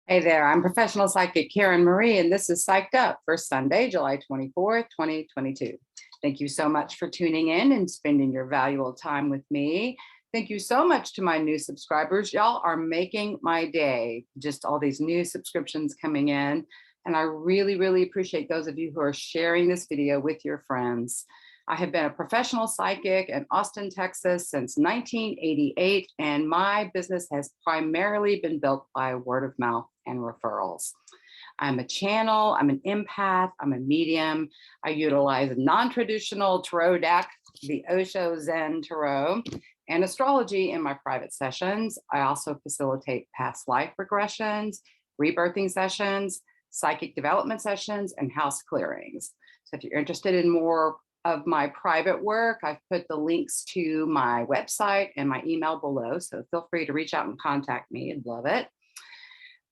Hey there, I'm professional psychic Karen Marie, and this is Psyched Up for Sunday, July 24th, 2022. Thank you so much for tuning in and spending your valuable time with me. Thank you so much to my new subscribers. Y'all are making my day, just all these new subscriptions coming in. And I really appreciate those of you who are sharing this video with your friends. I have been a professional psychic in Austin, Texas since 1988, and my business has primarily been built by word of mouth and referrals. I'm a channel, I'm an empath, I'm a medium. I utilize a non-traditional tarot deck, the Osho Zen Tarot, and astrology in my private sessions. I also facilitate past life regressions, rebirthing sessions, psychic development sessions, and house clearings. So if you're interested in more of my private work, I've put the links to my website and my email below, so feel free to reach out and contact me. I'd love it.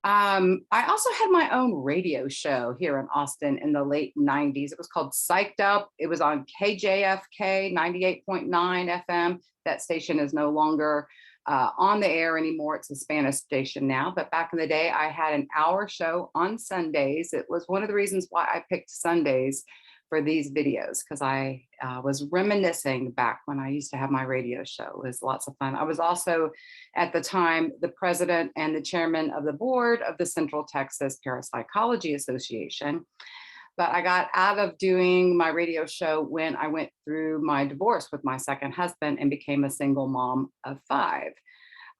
I also had my own radio show here in Austin in the late 90s. It was called Psyched Up. It was on KJFK 98.9 FM. That station is no longer on the air anymore. It's a Spanish station now, but back in the day, I had an hour show on Sundays. It was one of the reasons why I picked Sundays for these videos, because I was reminiscing back when I used to have my radio show. It was lots of fun. I was also at the time the president and the chairman of the board of the Central Texas Parapsychology Association. But I got out of doing my radio show when I went through my divorce with my second husband and became a single mom of 5.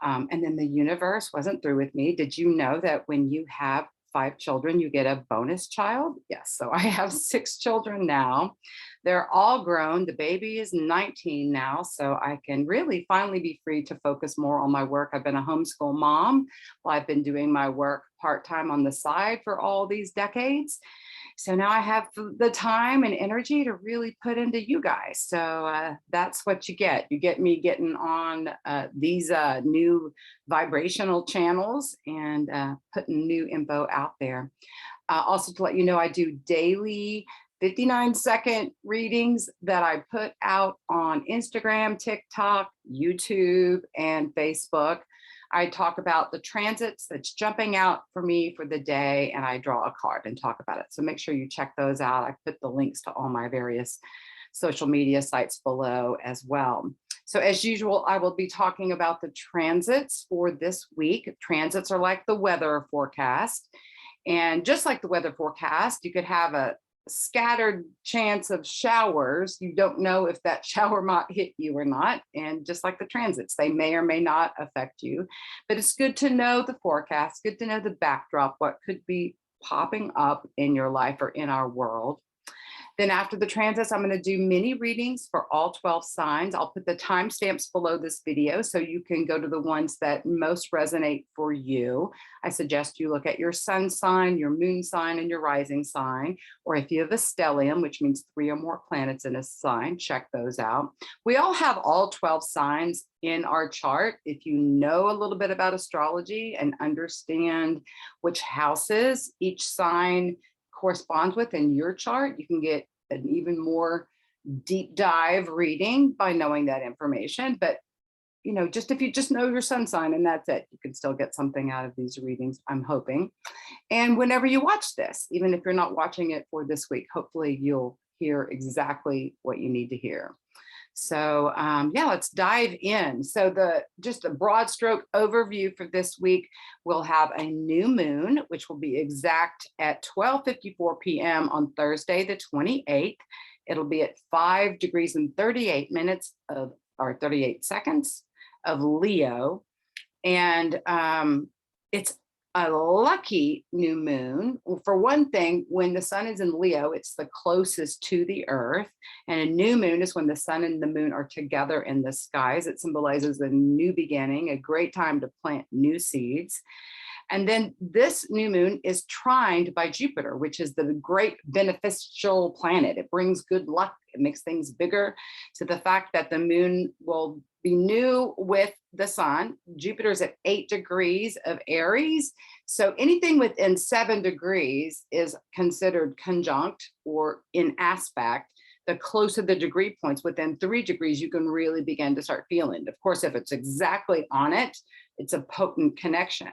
And then the universe wasn't through with me. Did you know that when you have 5 children, you get a bonus child? Yes, so I have 6 children now. They're all grown. The baby is 19 now, so I can really finally be free to focus more on my work. I've been a homeschool mom while I've been doing my work part-time on the side for all these decades. So now I have the time and energy to really put into you guys. So that's what you get. You get me getting on these new vibrational channels and putting new info out there. Also to let you know, I do daily 59-second readings that I put out on Instagram, TikTok, YouTube, and Facebook. I talk about the transits that's jumping out for me for the day, and I draw a card and talk about it. So make sure you check those out. I put the links to all my various social media sites below as well. So as usual, I will be talking about the transits for this week. Transits are like the weather forecast. And just like the weather forecast, you could have a scattered chance of showers. You don't know if that shower might hit you or not. And just like the transits, they may or may not affect you, but it's good to know the forecast, good to know the backdrop, what could be popping up in your life or in our world. Then after the transits, I'm going to do mini readings for all 12 signs. I'll put the timestamps below this video so you can go to the ones that most resonate for you. I suggest you look at your sun sign, your moon sign, and your rising sign, or if you have a stellium, which means 3 or more planets in a sign, check those out. We all have all 12 signs in our chart. If you know a little bit about astrology and understand which houses each sign corresponds with in your chart, you can get an even more deep dive reading by knowing that information. But you know, just if you just know your sun sign and that's it, you can still get something out of these readings, I'm hoping. And whenever you watch this, even if you're not watching it for this week, hopefully you'll hear exactly what you need to hear. So yeah, let's dive in. So just a broad stroke overview for this week, we'll have a new moon, which will be exact at 12:54 p.m. on Thursday, the 28th. It'll be at 5 degrees and 38 minutes of, or 38 seconds of Leo. And it's a lucky new moon. For one thing, when the sun is in Leo, it's the closest to the earth. And a new moon is when the sun and the moon are together in the skies. It symbolizes a new beginning, a great time to plant new seeds. And then this new moon is trined by Jupiter, which is the great beneficial planet. It brings good luck. It makes things bigger. So the fact that the moon will be new with the sun, Jupiter's at 8 degrees of Aries. So anything within 7 degrees is considered conjunct or in aspect. The closer the degree points, within 3 degrees, you can really begin to start feeling. Of course, if it's exactly on it, it's a potent connection.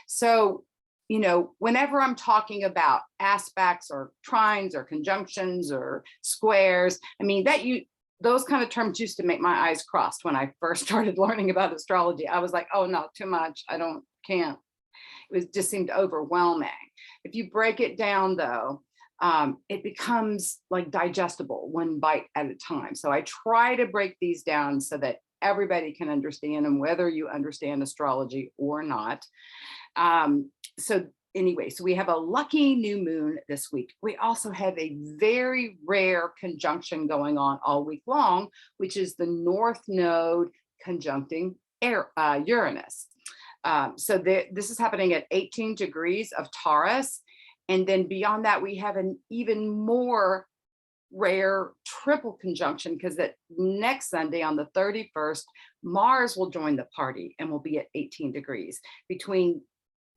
So you know, whenever I'm talking about aspects or trines or conjunctions or squares, I mean, those kind of terms used to make my eyes crossed when I first started learning about astrology. I was like, oh no, too much. Can't. Just seemed overwhelming. If you break it down though, it becomes like digestible, one bite at a time. So I try to break these down so that everybody can understand them, whether you understand astrology or not. So anyway, so we have a lucky new moon this week. We also have a very rare conjunction going on all week long, which is the North Node conjuncting Uranus. So this is happening at 18 degrees of Taurus. And then beyond that, we have an even more rare triple conjunction, because that next Sunday on the 31st, Mars will join the party and will be at 18 degrees. Between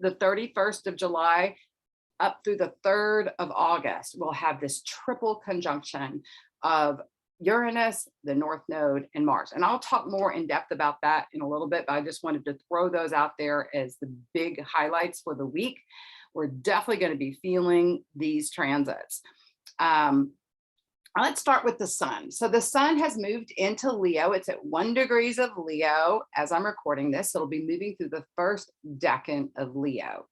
the 31st of July up through the 3rd of August, we'll have this triple conjunction of Uranus, the North Node, and Mars. And I'll talk more in depth about that in a little bit, but I just wanted to throw those out there as the big highlights for the week. We're definitely going to be feeling these transits. Let's start with the sun. So the sun has moved into Leo. It's at 1 degree of Leo as I'm recording this. It'll be moving through the first decan of Leo.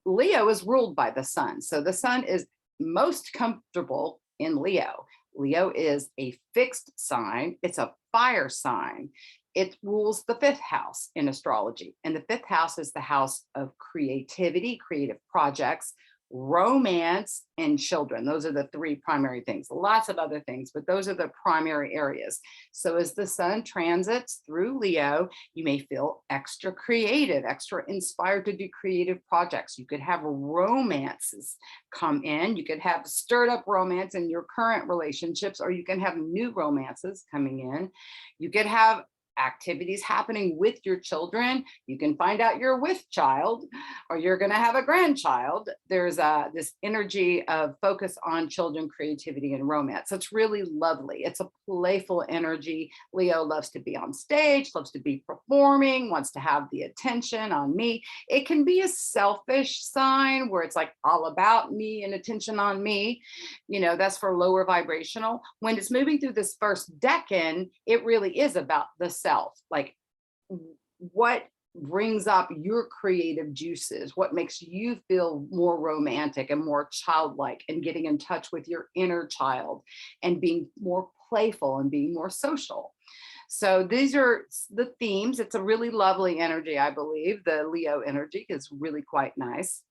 Leo is ruled by the sun. So the sun is most comfortable in Leo. Leo is a fixed sign. It's a fire sign. It rules the 5th house in astrology. And the 5th house is the house of creativity, creative projects, romance, and children. Those are the 3 primary things. Lots of other things, but those are the primary areas. So as the sun transits through Leo, you may feel extra creative, extra inspired to do creative projects. You could have romances come in. You could have stirred up romance in your current relationships, or you can have new romances coming in. You could have activities happening with your children. You can find out you're with child, or you're going to have a grandchild. There's this energy of focus on children, creativity, and romance. So it's really lovely. It's a playful energy. Leo loves to be on stage, loves to be performing, wants to have the attention on me. It can be a selfish sign where it's like all about me and attention on me. You know, that's for lower vibrational. When it's moving through this first decan, it really is about the self, like what brings up your creative juices, what makes you feel more romantic and more childlike, and getting in touch with your inner child and being more playful and being more social. So these are the themes. It's a really lovely energy, I believe. The Leo energy is really quite nice.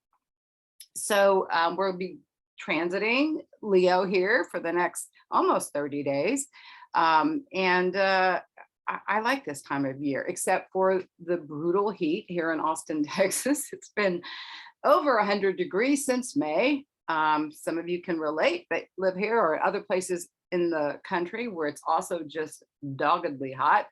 So we'll be transiting Leo here for the next almost 30 days. I like this time of year, except for the brutal heat here in Austin, Texas. It's been over 100 degrees since May. Some of you can relate that live here or other places in the country where it's also just doggedly hot.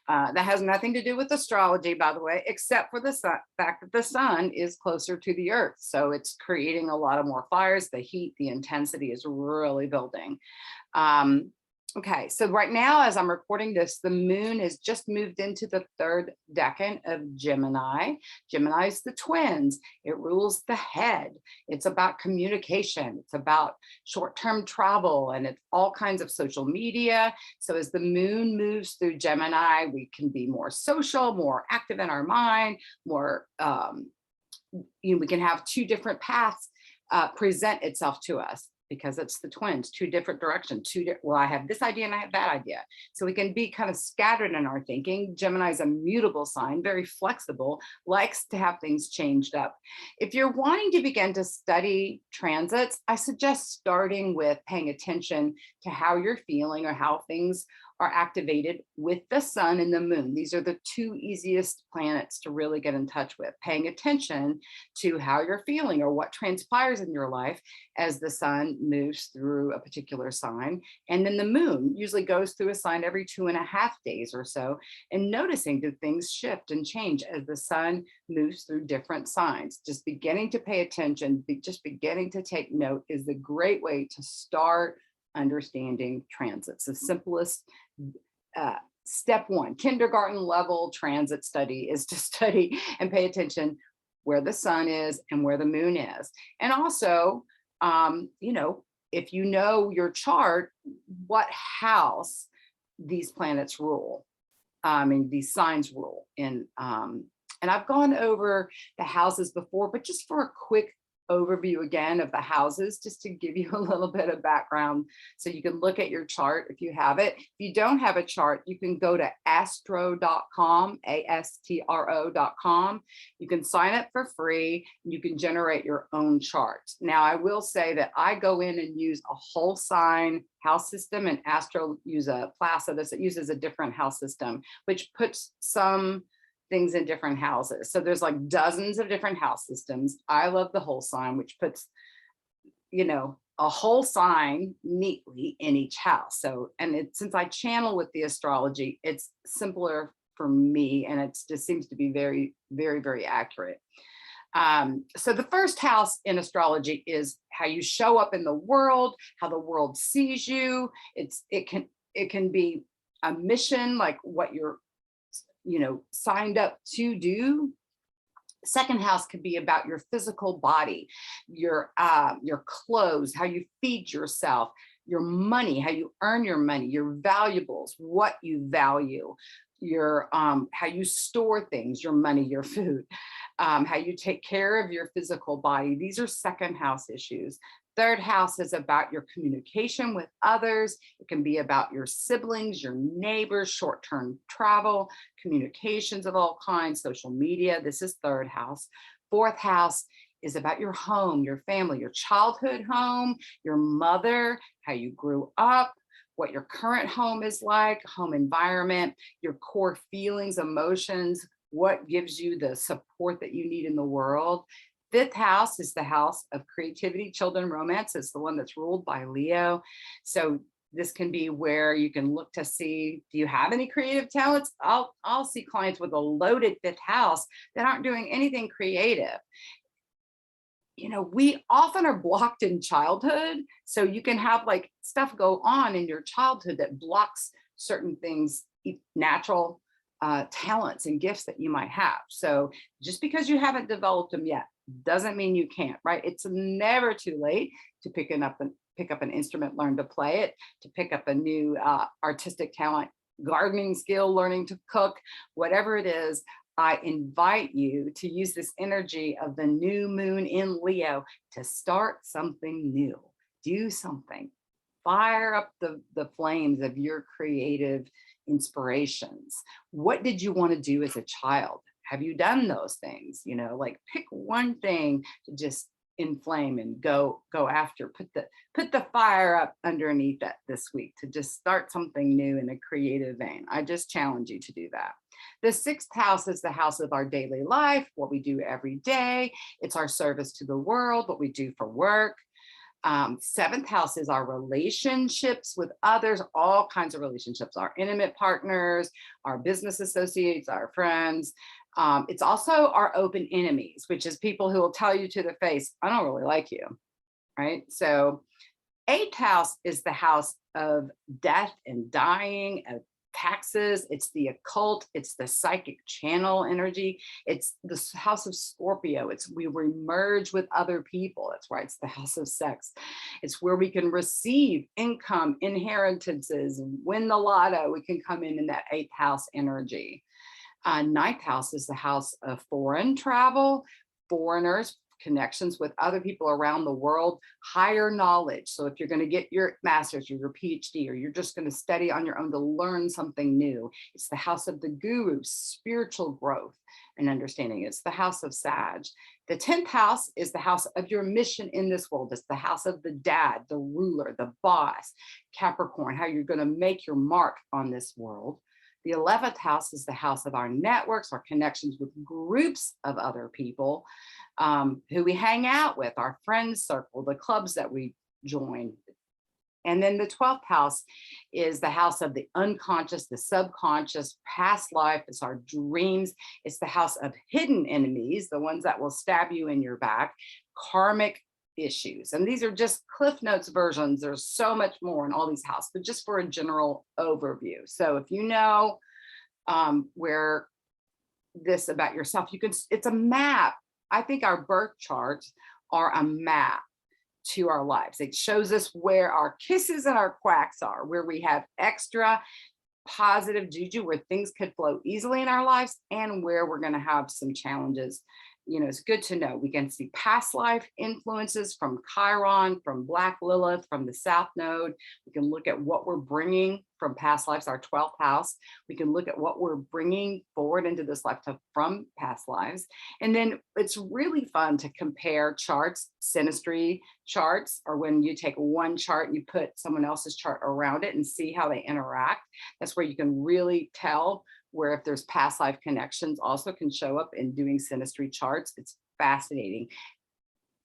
That has nothing to do with astrology, by the way, except for the fact that the sun is closer to the earth. So it's creating a lot of more fires. The heat, the intensity is really building. Okay, so right now, as I'm recording this, the moon has just moved into the 3rd decan of Gemini. Gemini is the twins. It rules the head. It's about communication. It's about short-term travel, and it's all kinds of social media. So as the moon moves through Gemini, we can be more social, more active in our mind, more, we can have 2 different paths present itself to us, because it's the twins, 2 different directions, well, I have this idea and I have that idea. So we can be kind of scattered in our thinking. Gemini is a mutable sign, very flexible, likes to have things changed up. If you're wanting to begin to study transits, I suggest starting with paying attention to how you're feeling or how things are activated with the sun and the moon. These are the 2 easiest planets to really get in touch with. Paying attention to how you're feeling or what transpires in your life as the sun moves through a particular sign. And then the moon usually goes through a sign every 2.5 days or so, and noticing do things shift and change as the sun moves through different signs. Just beginning to pay attention, just beginning to take note is a great way to start understanding transits. The simplest step 1, kindergarten level transit study is to study and pay attention where the sun is and where the moon is. And also, you know, if you know your chart, what house these planets rule, and these signs rule in. And I've gone over the houses before, but just for a quick overview again of the houses, just to give you a little bit of background so you can look at your chart if you have it. If you don't have a chart, you can go to astro.com, astro.com. You can sign up for free. You can generate your own chart. Now, I will say that I go in and use a whole sign house system, and Astro use a Placidus. It uses a different house system, which puts some things in different houses. So there's like dozens of different house systems. I love the whole sign, which puts, you know, a whole sign neatly in each house. So, and since I channel with the astrology, it's simpler for me, and it just seems to be very, very, very accurate. So the first house in astrology is how you show up in the world, how the world sees you. It can be a mission, like what you're, you know, signed up to do. Second house could be about your physical body, your clothes, how you feed yourself, your money, how you earn your money, your valuables, what you value, your how you store things, your money, your food, how you take care of your physical body. These are second house issues. Third house is about your communication with others. It can be about your siblings, your neighbors, short-term travel, communications of all kinds, social media. This is third house. Fourth house is about your home, your family, your childhood home, your mother, how you grew up, what your current home is like, home environment, your core feelings, emotions, what gives you the support that you need in the world. Fifth house is the house of creativity, children, romance. It's the one that's ruled by Leo. So this can be where you can look to see, do you have any creative talents? I'll see clients with a loaded fifth house that aren't doing anything creative. You know, we often are blocked in childhood. So you can have like stuff go on in your childhood that blocks certain things, natural talents and gifts that you might have. So just because you haven't developed them yet doesn't mean you can't, right? It's never too late to pick up an instrument, learn to play it, to pick up a new artistic talent, gardening skill, learning to cook, whatever it is. I invite you to use this energy of the new moon in Leo to start something new, do something, fire up the flames of your creative inspirations. What did you want to do as a child? Have you done those things? You know, like pick one thing to just inflame and go after, put the fire up underneath that this week to just start something new in a creative vein. I just challenge you to do that. The sixth house is the house of our daily life, what we do every day. It's our service to the world, what we do for work. Seventh house is our relationships with others, all kinds of relationships, our intimate partners, our business associates, our friends. It's also our open enemies, which is people who will tell you to the face, I don't really like you, right? So eighth house is the house of death and dying, of taxes. It's the occult. It's the psychic channel energy. It's the house of Scorpio. It's we merge with other people. That's why it's the house of sex. It's where we can receive income, inheritances, win the lotto. We can come in that eighth house energy. Ninth house is the house of foreign travel, foreigners, connections with other people around the world, higher knowledge. So if you're going to get your master's or your PhD, or you're just going to study on your own to learn something new, it's the house of the guru, spiritual growth and understanding. It's the house of Sag. The 10th house is the house of your mission in this world. It's the house of the dad, the ruler, the boss, Capricorn, how you're going to make your mark on this world. The 11th house is the house of our networks, our connections with groups of other people who we hang out with, our friends circle, the clubs that we join. And then the 12th house is the house of the unconscious, the subconscious, past life. It's our dreams. It's the house of hidden enemies, the ones that will stab you in your back, karmic issues. And these are just Cliff Notes versions. There's so much more in all these houses, but just for a general overview. So if you know where this about yourself, you can, it's a map. I think our birth charts are a map to our lives. It shows us where our kisses and our quacks are, where we have extra positive juju, where things could flow easily in our lives, and where we're going to have some challenges. You know, it's good to know. We can see past life influences from Chiron, from Black Lilith, from the South Node. We can look at what we're bringing from past lives, our 12th house. We can look at what we're bringing forward into this lifetime from past lives. And then it's really fun to compare charts, synastry charts, or when you take one chart and you put someone else's chart around it and see how they interact. That's where you can really tell where if there's past life connections also can show up in doing synastry charts. It's fascinating.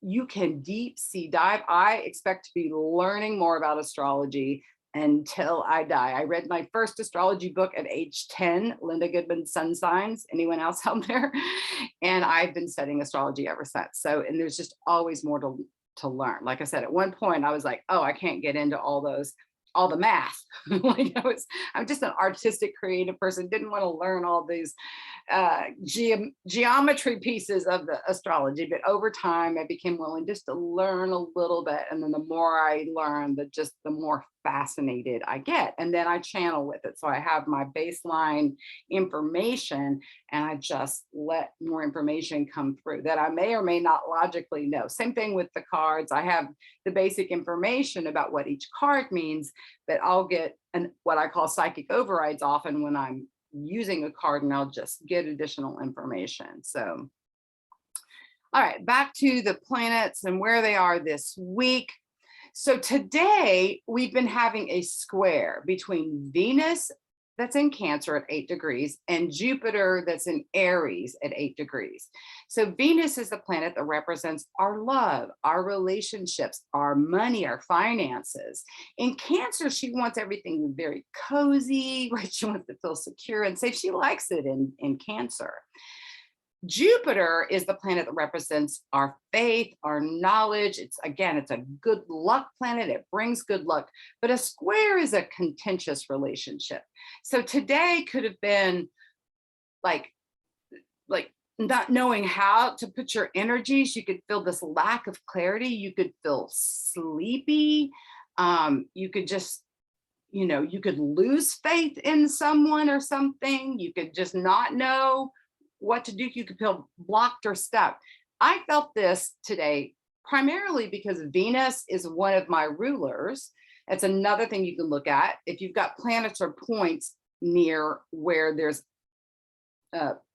You can deep sea dive. I expect to be learning more about astrology until I die. I read my first astrology book at age 10, Linda Goodman's Sun Signs. Anyone else out there? And I've been studying astrology ever since. So, and there's just always more to learn. Like I said, at one point I was like, oh, I can't get into all the math. Like I'm just an artistic, creative person. Didn't want to learn all these geometry pieces of the astrology, but over time I became willing just to learn a little bit. And then the more I learn, the more fascinated I get. And then I channel with it. So I have my baseline information and I just let more information come through that I may or may not logically know. Same thing with the cards. I have the basic information about what each card means, but I'll get what I call psychic overrides often when I'm using a card, and I'll just get additional information. So, all right, back to the planets and where they are this week. So today we've been having a square between Venus, that's in Cancer at 8 degrees, and Jupiter that's in Aries at 8 degrees. So Venus is the planet that represents our love, our relationships, our money, our finances. In Cancer, she wants everything very cozy, right? She wants to feel secure and safe. She likes it in Cancer. Jupiter is the planet that represents our faith, our knowledge. It's a good luck planet. It brings good luck, but a square is a contentious relationship. So today could have been like not knowing how to put your energies. You could feel this lack of clarity. You could feel sleepy. You could just, you could lose faith in someone or something. You could just not know what to do. You could feel blocked or stuck. I felt this today primarily because Venus is one of my rulers. That's another thing you can look at. If you've got planets or points near where there's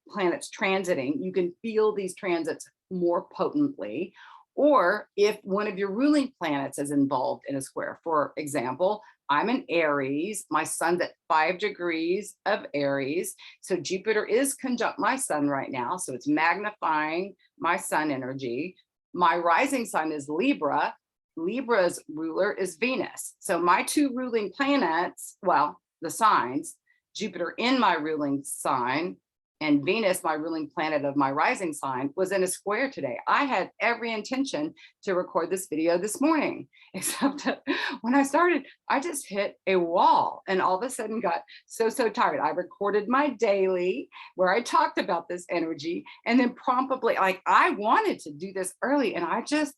planets transiting, you can feel these transits more potently. Or if one of your ruling planets is involved in a square, for example, I'm in Aries, my sun's at 5 degrees of Aries. So Jupiter is conjunct my sun right now. So it's magnifying my sun energy. My rising sign is Libra. Libra's ruler is Venus. So my two ruling planets, well, the signs, Jupiter in my ruling sign and Venus, my ruling planet of my rising sign, was in a square today. I had every intention to record this video this morning, except that when I started, I just hit a wall and all of a sudden got so tired. I recorded my daily where I talked about this energy, and then promptly, I wanted to do this early, and I just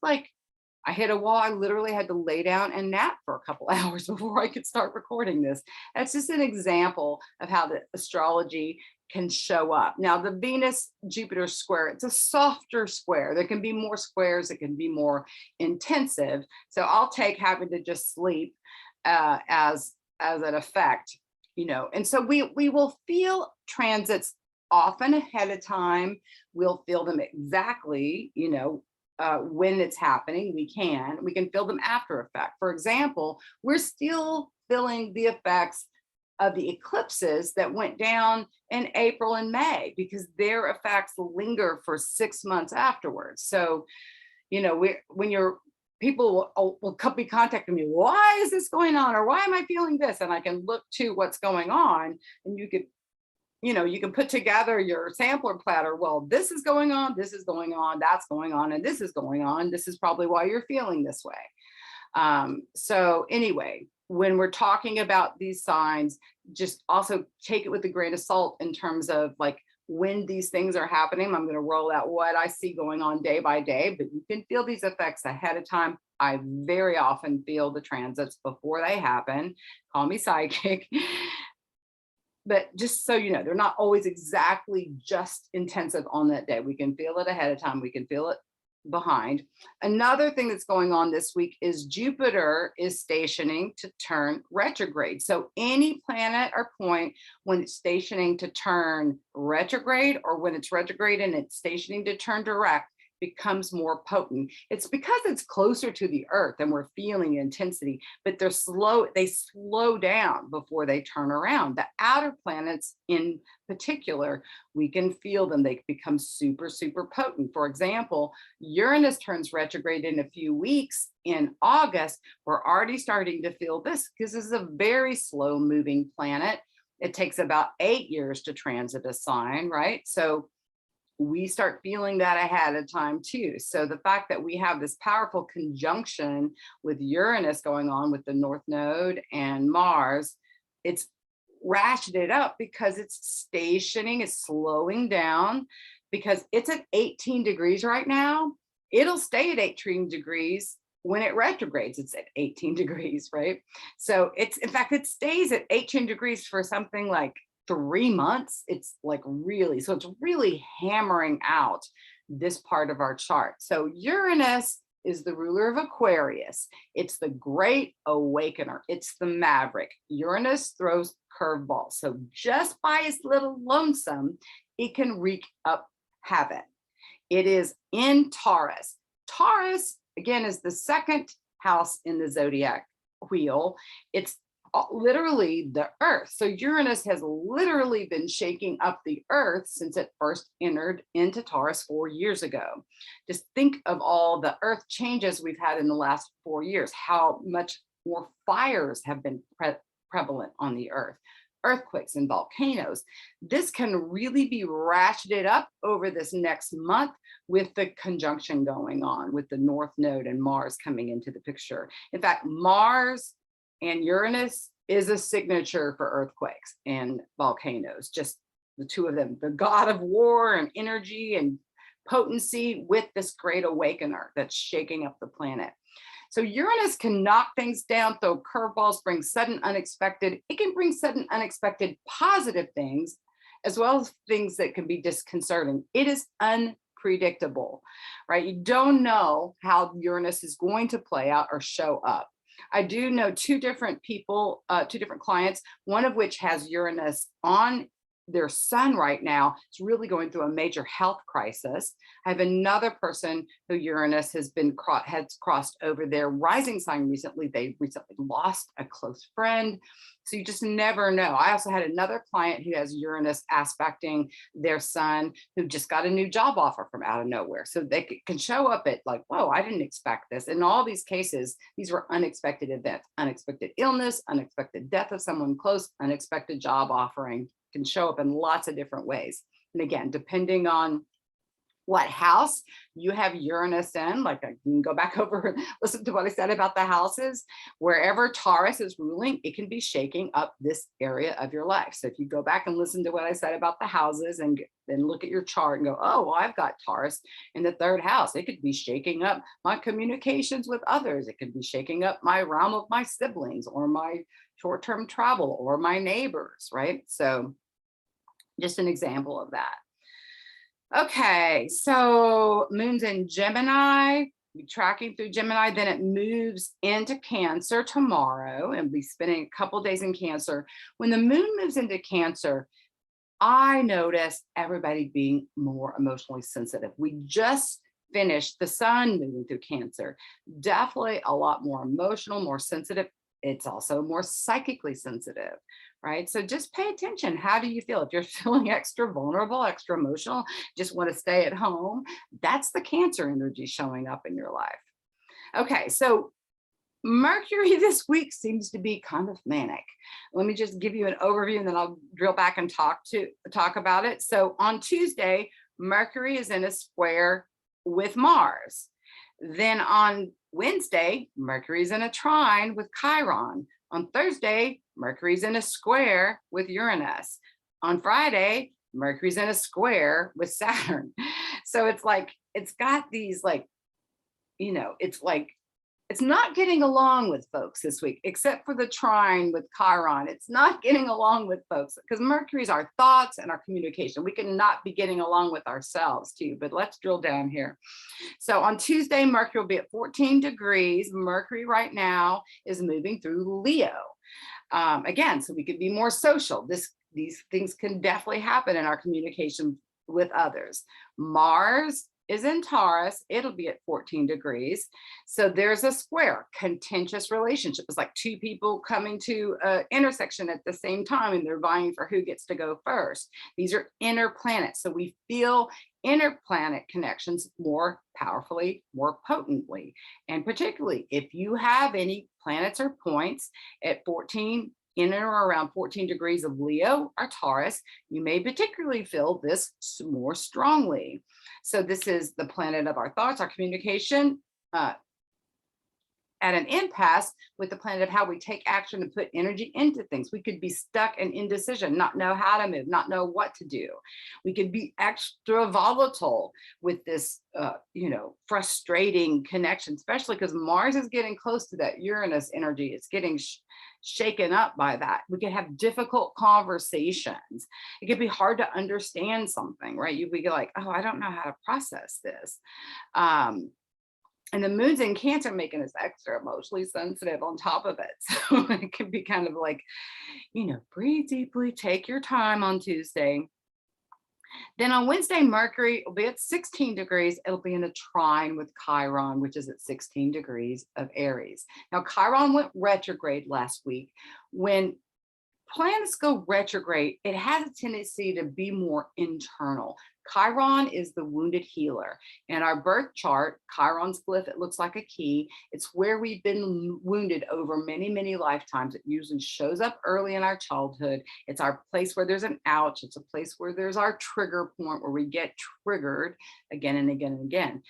I hit a wall. I literally had to lay down and nap for a couple hours before I could start recording this. That's just an example of how the astrology can show up. Now, the Venus-Jupiter square, it's a softer square. There can be more squares. It can be more intensive. So I'll take having to just sleep as an effect, And so we will feel transits often ahead of time. We'll feel them exactly, when it's happening. We can feel them after effect. For example, we're still feeling the effects of the eclipses that went down in April and May, because their effects linger for 6 months afterwards. So, people will be contacting me, why is this going on? Or why am I feeling this? And I can look to what's going on, and you can put together your sampler platter. Well, this is going on, that's going on, and this is going on. This is probably why you're feeling this way. So anyway, when we're talking about these signs, just also take it with a grain of salt in terms of when these things are happening. I'm going to roll out what I see going on day by day, but you can feel these effects ahead of time. I very often feel the transits before they happen. Call me psychic. But just so you know, they're not always exactly just intensive on that day. We can feel it ahead of time. We can feel it behind. Another thing that's going on this week is Jupiter is stationing to turn retrograde. So any planet or point when it's stationing to turn retrograde, or when it's retrograde and it's stationing to turn direct, becomes more potent. It's because it's closer to the earth and we're feeling intensity, but they slow down before they turn around. The outer planets in particular, we can feel them. They become super, super potent. For example, Uranus turns retrograde in a few weeks in August. We're already starting to feel this because this is a very slow moving planet. It takes about 8 years to transit a sign, right? So we start feeling that ahead of time too. So the fact that we have this powerful conjunction with Uranus going on with the North Node and Mars, it's ratcheted up because it's stationing, it's slowing down, because it's at 18 degrees right now. It'll stay at 18 degrees when it retrogrades. It's at 18 degrees, right? So it's, in fact, it stays at 18 degrees for something like 3 months. It's like really, so it's really hammering out this part of our chart. So Uranus is the ruler of Aquarius. It's the great awakener. It's the maverick. Uranus throws curveballs. So just by its little lonesome, it can wreak up havoc. It is in Taurus. Taurus, again, is the second house in the zodiac wheel. It's literally the earth. So Uranus has literally been shaking up the earth since it first entered into Taurus 4 years ago. Just think of all the earth changes we've had in the last 4 years, how much more fires have been prevalent on the earth, earthquakes and volcanoes. This can really be ratcheted up over this next month with the conjunction going on with the North Node and Mars coming into the picture. In fact, Mars and Uranus is a signature for earthquakes and volcanoes, just the two of them, the god of war and energy and potency, with this great awakener that's shaking up the planet. So Uranus can knock things down, throw curveballs, bring sudden unexpected. It can bring sudden unexpected positive things, as well as things that can be disconcerting. It is unpredictable, right? You don't know how Uranus is going to play out or show up. I do know two different people, two different clients, one of which has Uranus on their sun right now. It's really going through a major health crisis. I have another person who Uranus has crossed over their rising sign recently. They recently lost a close friend. So you just never know. I also had another client who has Uranus aspecting their sun, who just got a new job offer from out of nowhere. So they can show up at like, whoa, I didn't expect this. In all these cases, these were unexpected events, unexpected illness, unexpected death of someone close, unexpected job offering. Can show up in lots of different ways. And again, depending on what house you have Uranus in, like I can go back over, listen to what I said about the houses, wherever Taurus is ruling, it can be shaking up this area of your life. So if you go back and listen to what I said about the houses and then look at your chart and go, oh, well, I've got Taurus in the third house. It could be shaking up my communications with others. It could be shaking up my realm of my siblings or my short-term travel or my neighbors, right? So just an example of that. Okay, so moon's in Gemini, tracking through Gemini, then it moves into Cancer tomorrow and we'll be spending a couple days in Cancer. When the moon moves into Cancer, I notice everybody being more emotionally sensitive. We just finished the sun moving through Cancer. Definitely a lot more emotional, more sensitive. It's also more psychically sensitive, right? So just pay attention. How do you feel? If you're feeling extra vulnerable, extra emotional, just want to stay at home, that's the Cancer energy showing up in your life. Okay, so Mercury this week seems to be kind of manic. Let me just give you an overview and then I'll drill back and talk about it. So on Tuesday, Mercury is in a square with Mars. Then on Wednesday, Mercury's in a trine with Chiron. On Thursday, Mercury's in a square with Uranus. On Friday, Mercury's in a square with Saturn. So it's like, it's got these like, it's like, it's not getting along with folks this week, except for the trine with Chiron. It's not getting along with folks because Mercury's our thoughts and our communication. We cannot be getting along with ourselves too, but let's drill down here. So on Tuesday, Mercury will be at 14 degrees. Mercury right now is moving through Leo. Again, so we could be more social. These things can definitely happen in our communication with others. Mars is in Taurus. It'll be at 14 degrees. So there's a square, contentious relationship. It's like two people coming to an intersection at the same time, and they're vying for who gets to go first. These are inner planets. So we feel inner planet connections more powerfully, more potently. And particularly if you have any planets or points at 14, in or around 14 degrees of Leo or Taurus, you may particularly feel this more strongly. So this is the planet of our thoughts, our communication, at an impasse with the planet of how we take action and put energy into things. We could be stuck in indecision, not know how to move, not know what to do. We could be extra volatile with this, frustrating connection, especially because Mars is getting close to that Uranus energy. It's getting shaken up by that. We could have difficult conversations. It could be hard to understand something, right? You'd be like, oh, I don't know how to process this. And the moon's in Cancer, making us extra emotionally sensitive on top of it. So it can be kind of like, breathe deeply, take your time on Tuesday. Then on Wednesday, Mercury will be at 16 degrees. It'll be in a trine with Chiron, which is at 16 degrees of Aries. Now, Chiron went retrograde last week. When planets go retrograde, it has a tendency to be more internal. Chiron is the wounded healer. In our birth chart, Chiron's glyph, it looks like a key. It's where we've been wounded over many, many lifetimes. It usually shows up early in our childhood. It's our place where there's an ouch. It's a place where there's our trigger point where we get triggered again and again and again.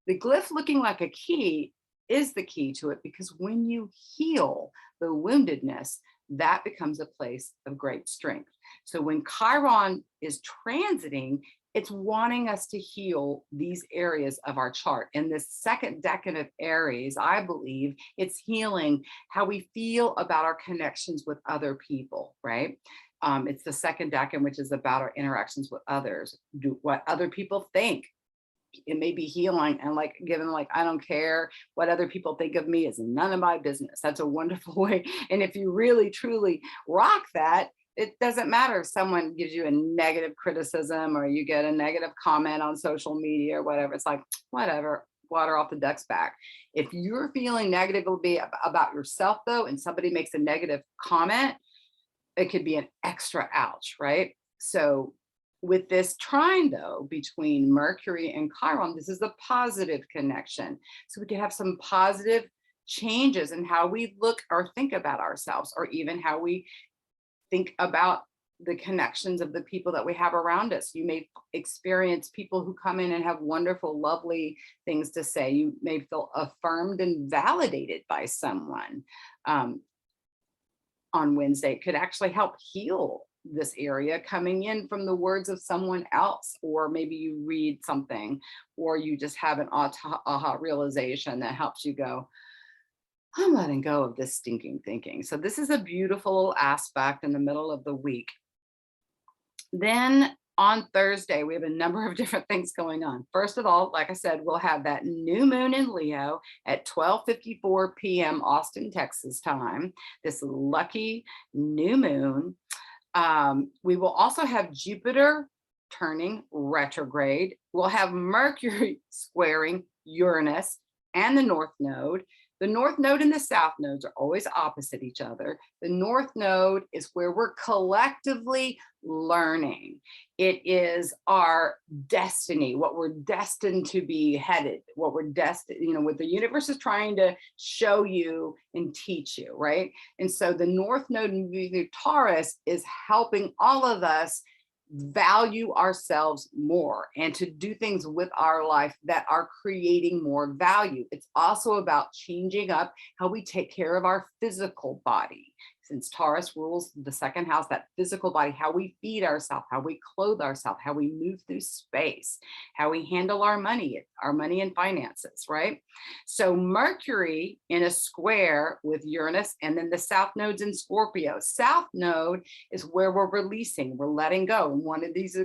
The glyph looking like a key is the key to it, because when you heal the woundedness, that becomes a place of great strength. So when Chiron is transiting, it's wanting us to heal these areas of our chart. In this second decan of Aries, I believe it's healing how we feel about our connections with other people, right? It's the second decan, which is about our interactions with others, what other people think. It may be healing and given I don't care what other people think of me, is none of my business. That's a wonderful way. And if you really truly rock that, it doesn't matter if someone gives you a negative criticism or you get a negative comment on social media or whatever. It's like, whatever, water off the duck's back. If you're feeling negatively about yourself though, and somebody makes a negative comment, it could be an extra ouch, right? So with this trine though, between Mercury and Chiron, this is a positive connection. So we can have some positive changes in how we look or think about ourselves, or even how we think about the connections of the people that we have around us. You may experience people who come in and have wonderful, lovely things to say. You may feel affirmed and validated by someone on Wednesday. It could actually help heal this area coming in from the words of someone else, or maybe you read something, or you just have an aha realization that helps you go, I'm letting go of this stinking thinking. So this is a beautiful aspect in the middle of the week. Then on Thursday, we have a number of different things going on. First of all, like I said, we'll have that new moon in Leo at 12:54 p.m. Austin, Texas time, this lucky new moon. We will also have Jupiter turning retrograde. We'll have Mercury squaring Uranus and the North Node. The North Node and the South Nodes are always opposite each other. The North Node is where we're collectively learning. It is our destiny, what we're destined to be headed, what we're destined, what the universe is trying to show you and teach you, right? And so the North Node in Taurus is helping all of us value ourselves more and to do things with our life that are creating more value. It's also about changing up how we take care of our physical body. since Taurus rules the second house, that physical body, how we feed ourselves, how we clothe ourselves, how we move through space, how we handle our money and finances, right? So Mercury in a square with Uranus, and then the South node's in Scorpio. South node is where we're releasing, we're letting go. And one of these,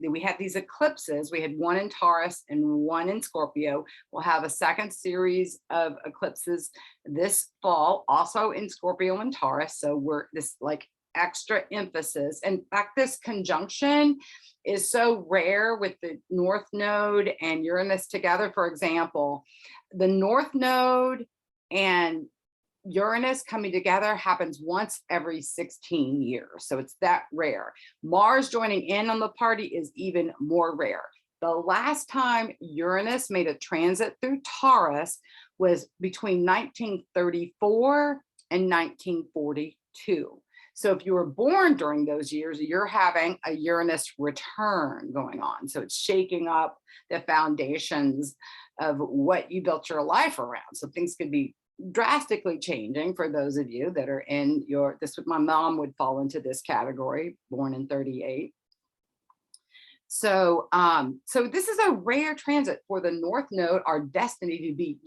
we had these eclipses. We had one in Taurus and one in Scorpio. We'll have a second series of eclipses this fall, also in Scorpio and Taurus. So we're this like extra emphasis. In fact, this conjunction is so rare with the North Node and Uranus together. For example, the North Node and Uranus coming together happens once every 16 years. So it's that rare. Mars joining in on the party is even more rare. The last time Uranus made a transit through Taurus was between 1934 and 1942. So if you were born during those years, you're having a Uranus return going on. So it's shaking up the foundations of what you built your life around. So things could be drastically changing for those of you that are in my mom would fall into this category, born in 38. So, so this is a rare transit for the North Node, our destiny to be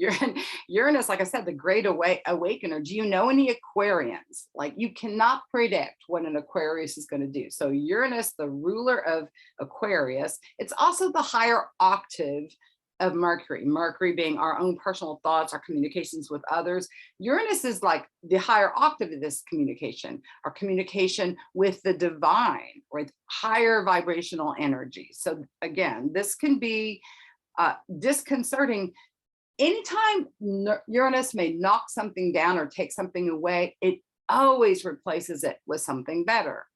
Uranus, like I said, the great awakener. Do you know any Aquarians? Like, you cannot predict what an Aquarius is going to do. So Uranus, the ruler of Aquarius, it's also the higher octave of Mercury being our own personal thoughts, our communications with others. Uranus is like the higher octave of this communication, our communication with the divine, with higher vibrational energy. So again, this can be disconcerting. Anytime Uranus may knock something down or take something away, it always replaces it with something better.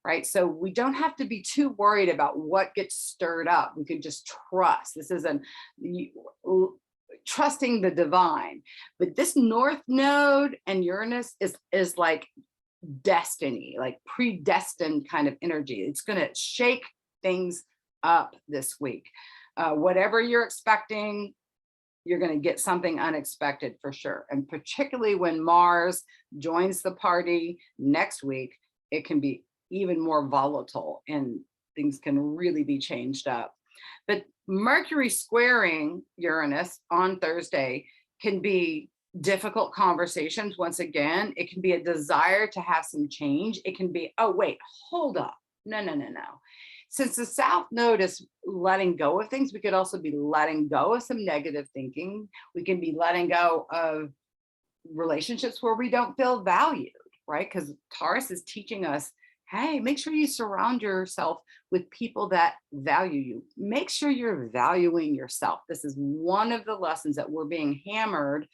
Right? So we don't have to be too worried about what gets stirred up. We can just trust. This is trusting the divine. But this North Node and Uranus is like destiny, like predestined kind of energy. It's going to shake things up this week. Whatever you're expecting, you're going to get something unexpected for sure. And particularly when Mars joins the party next week, it can be even more volatile and things can really be changed up. But Mercury squaring Uranus on Thursday can be difficult conversations. Once again, it can be a desire to have some change. It can be, oh, wait, hold up. No. Since the South Node is letting go of things, we could also be letting go of some negative thinking. We can be letting go of relationships where we don't feel valued, right? Because Taurus is teaching us, hey, make sure you surround yourself with people that value you. Make sure you're valuing yourself. This is one of the lessons that we're being hammered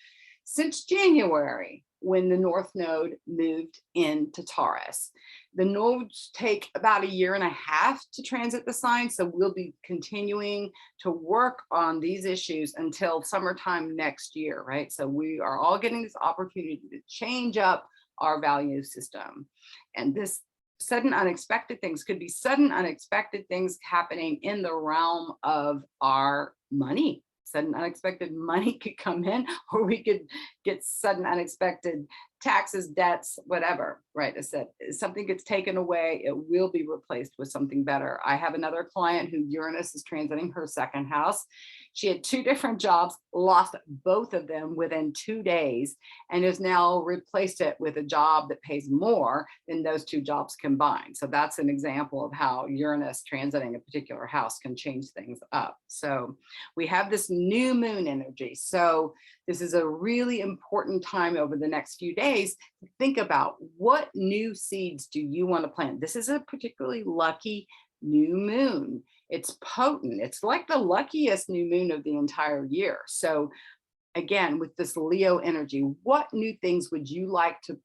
since January, when the North Node moved into Taurus. The nodes take about 1.5 years to transit the sign, so we'll be continuing to work on these issues until summertime next year, right? So we are all getting this opportunity to change up our value system. And this sudden unexpected things could be sudden unexpected things happening in the realm of our money. Sudden unexpected money could come in, or we could get sudden unexpected taxes, debts, whatever, right? I said, if something gets taken away, it will be replaced with something better. I have another client who Uranus is transiting her second house. She had 2 different jobs, lost both of them within 2 days, and has now replaced it with a job that pays more than those 2 jobs combined. So that's an example of how Uranus transiting a particular house can change things up. So we have this new moon energy. So this is a really important time over the next few days to think about, what new seeds do you want to plant? This is a particularly lucky new moon. It's potent. It's like the luckiest new moon of the entire year. So again, with this Leo energy, what new things would you like to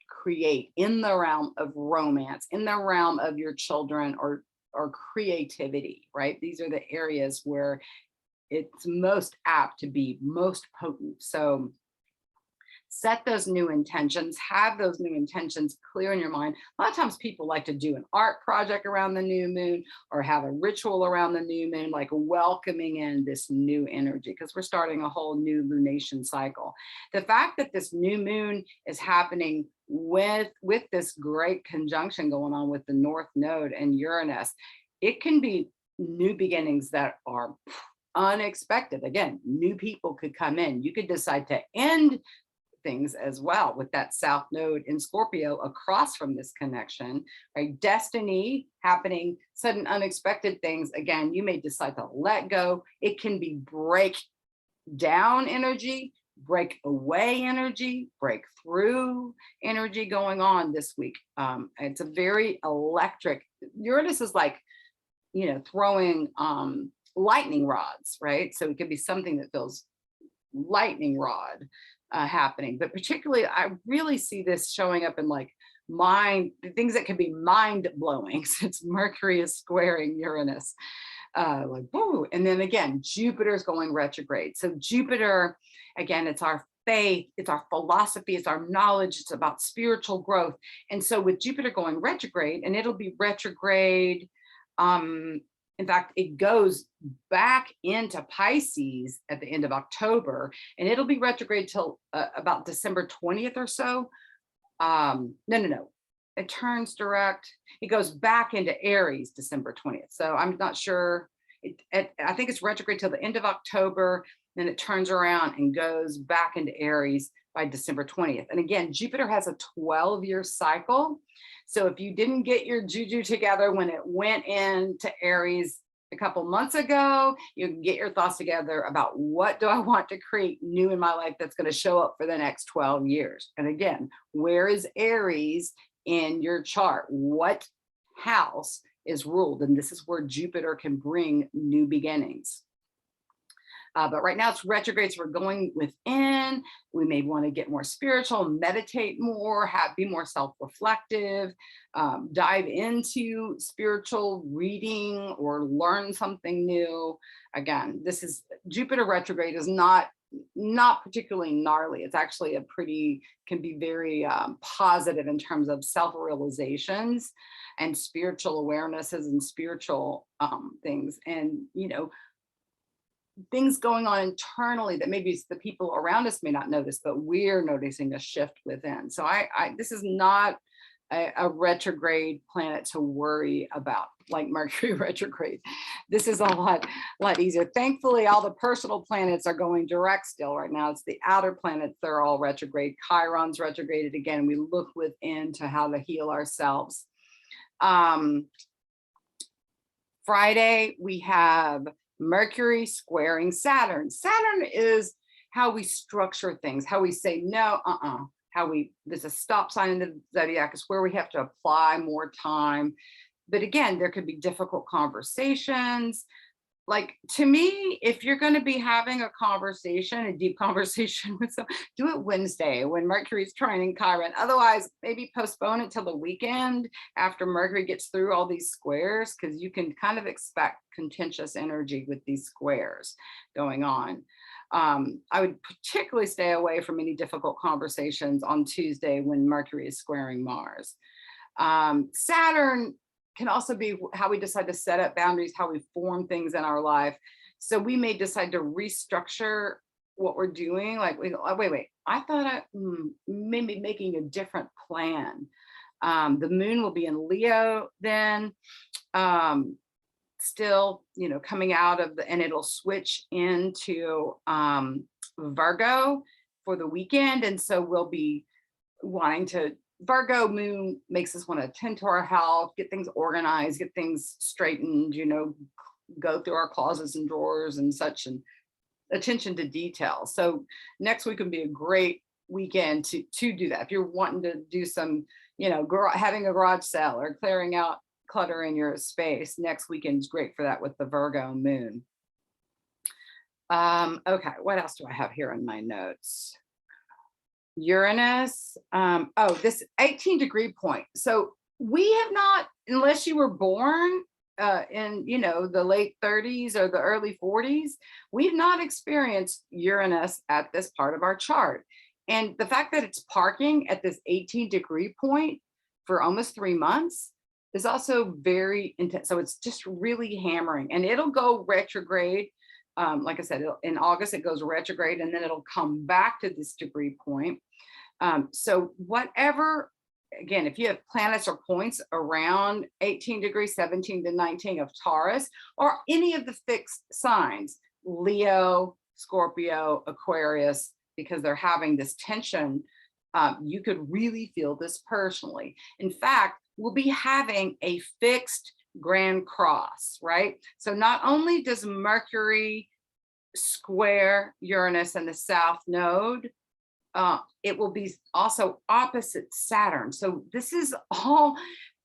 create in the realm of romance, in the realm of your children, or creativity, right? These are the areas where it's most apt to be most potent. So set those new intentions, have those new intentions clear in your mind. A lot of times people like to do an art project around the new moon, or have a ritual around the new moon, like welcoming in this new energy, because we're starting a whole new lunation cycle. The fact that this new moon is happening with this great conjunction going on with the North Node and Uranus, it can be new beginnings that are unexpected. Again, new people could come in. You could decide to end things as well with that South Node in Scorpio across from this connection, right? Destiny happening, sudden unexpected things. Again, you may decide to let go. It can be break down energy, break away energy, break through energy going on this week. It's a very electric. Uranus is like, throwing lightning rods, right? So it could be something that feels lightning rod happening, but particularly I really see this showing up in like things that can be mind blowing since Mercury is squaring Uranus. Like, whoa. And then again, Jupiter's going retrograde. So Jupiter, again, it's our faith, it's our philosophy, it's our knowledge, it's about spiritual growth. And so with Jupiter going retrograde, and it'll be retrograde, in fact, it goes back into Pisces at the end of October, and it'll be retrograde till about December 20th or so. No. It turns direct. It goes back into Aries December 20th. So I'm not sure. I think it's retrograde till the end of October. Then it turns around and goes back into Aries by December 20th. And again, Jupiter has a 12-year cycle. So if you didn't get your juju together when it went into Aries a couple months ago, you can get your thoughts together about what do I want to create new in my life that's going to show up for the next 12 years. And again, where is Aries in your chart? What house is ruled? And this is where Jupiter can bring new beginnings. But right now it's retrograde, so we're going within. We may want to get more spiritual, meditate more, be more self-reflective, dive into spiritual reading or learn something new. Again, this is Jupiter retrograde is not particularly gnarly. It's actually can be very positive in terms of self-realizations and spiritual awarenesses and spiritual things. And, things going on internally that maybe the people around us may not notice, but we're noticing a shift within. So this is not a retrograde planet to worry about, like Mercury retrograde. This is a lot easier. Thankfully, all the personal planets are going direct still right now. It's the outer planets, they're all retrograde. Chiron's retrograded again. We look within to how to heal ourselves. Friday, we have Mercury squaring Saturn. Saturn is how we structure things, how we say no, there's a stop sign in the zodiac. It's where we have to apply more time. But again, there could be difficult conversations. Like, to me, if you're going to be having a deep conversation with someone, do it Wednesday when Mercury's trining Chiron. Otherwise, maybe postpone it till the weekend after Mercury gets through all these squares, because you can kind of expect contentious energy with these squares going on. I would particularly stay away from any difficult conversations on Tuesday when Mercury is squaring Mars. Saturn can also be how we decide to set up boundaries, how we form things in our life. So we may decide to restructure what we're doing. Like, wait, I thought maybe making a different plan. The moon will be in Leo then, still, coming out of and it'll switch into Virgo for the weekend. And so we'll be wanting to, Virgo moon makes us want to attend to our health, get things organized, get things straightened, go through our closets and drawers and such, and attention to detail. So next week can be a great weekend to do that. If you're wanting to do some, having a garage sale or clearing out clutter in your space, next weekend is great for that with the Virgo moon. Okay, what else do I have here in my notes? Uranus, this 18-degree point. So we have not, unless you were born in, the late 30s or the early 40s, we've not experienced Uranus at this part of our chart. And the fact that it's parking at this 18-degree point for almost 3 months is also very intense. So it's just really hammering, and it'll go retrograde. Like I said, in August, it goes retrograde, and then it'll come back to this degree point. So whatever, again, if you have planets or points around 18 degrees, 17 to 19 of Taurus, or any of the fixed signs, Leo, Scorpio, Aquarius, because they're having this tension, you could really feel this personally. In fact, we'll be having a fixed grand cross, right? So not only does Mercury square Uranus in the South Node, it will be also opposite Saturn. So this is all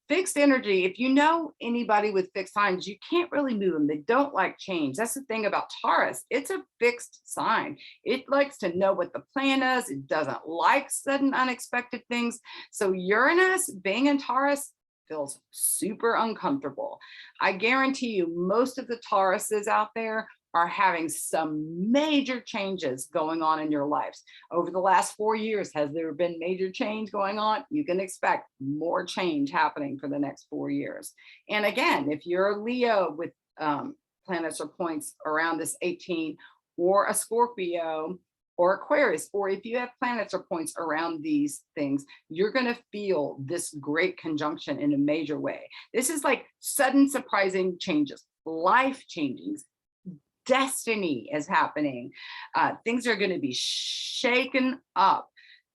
fixed energy. If you know anybody with fixed signs, you can't really move them. They don't like change. That's the thing about Taurus. It's a fixed sign. It likes to know what the plan is. It doesn't like sudden unexpected things. So Uranus being in Taurus feels super uncomfortable. I guarantee you most of the Tauruses out there are having some major changes going on in your lives. Over the last 4 years, has there been major change going on? You can expect more change happening for the next 4 years. And again, if you're a Leo with planets or points around this 18, or a Scorpio or Aquarius, or if you have planets or points around these things, you're going to feel this great conjunction in a major way. This is like sudden surprising changes, life changing. Destiny is happening. Things are going to be shaken up.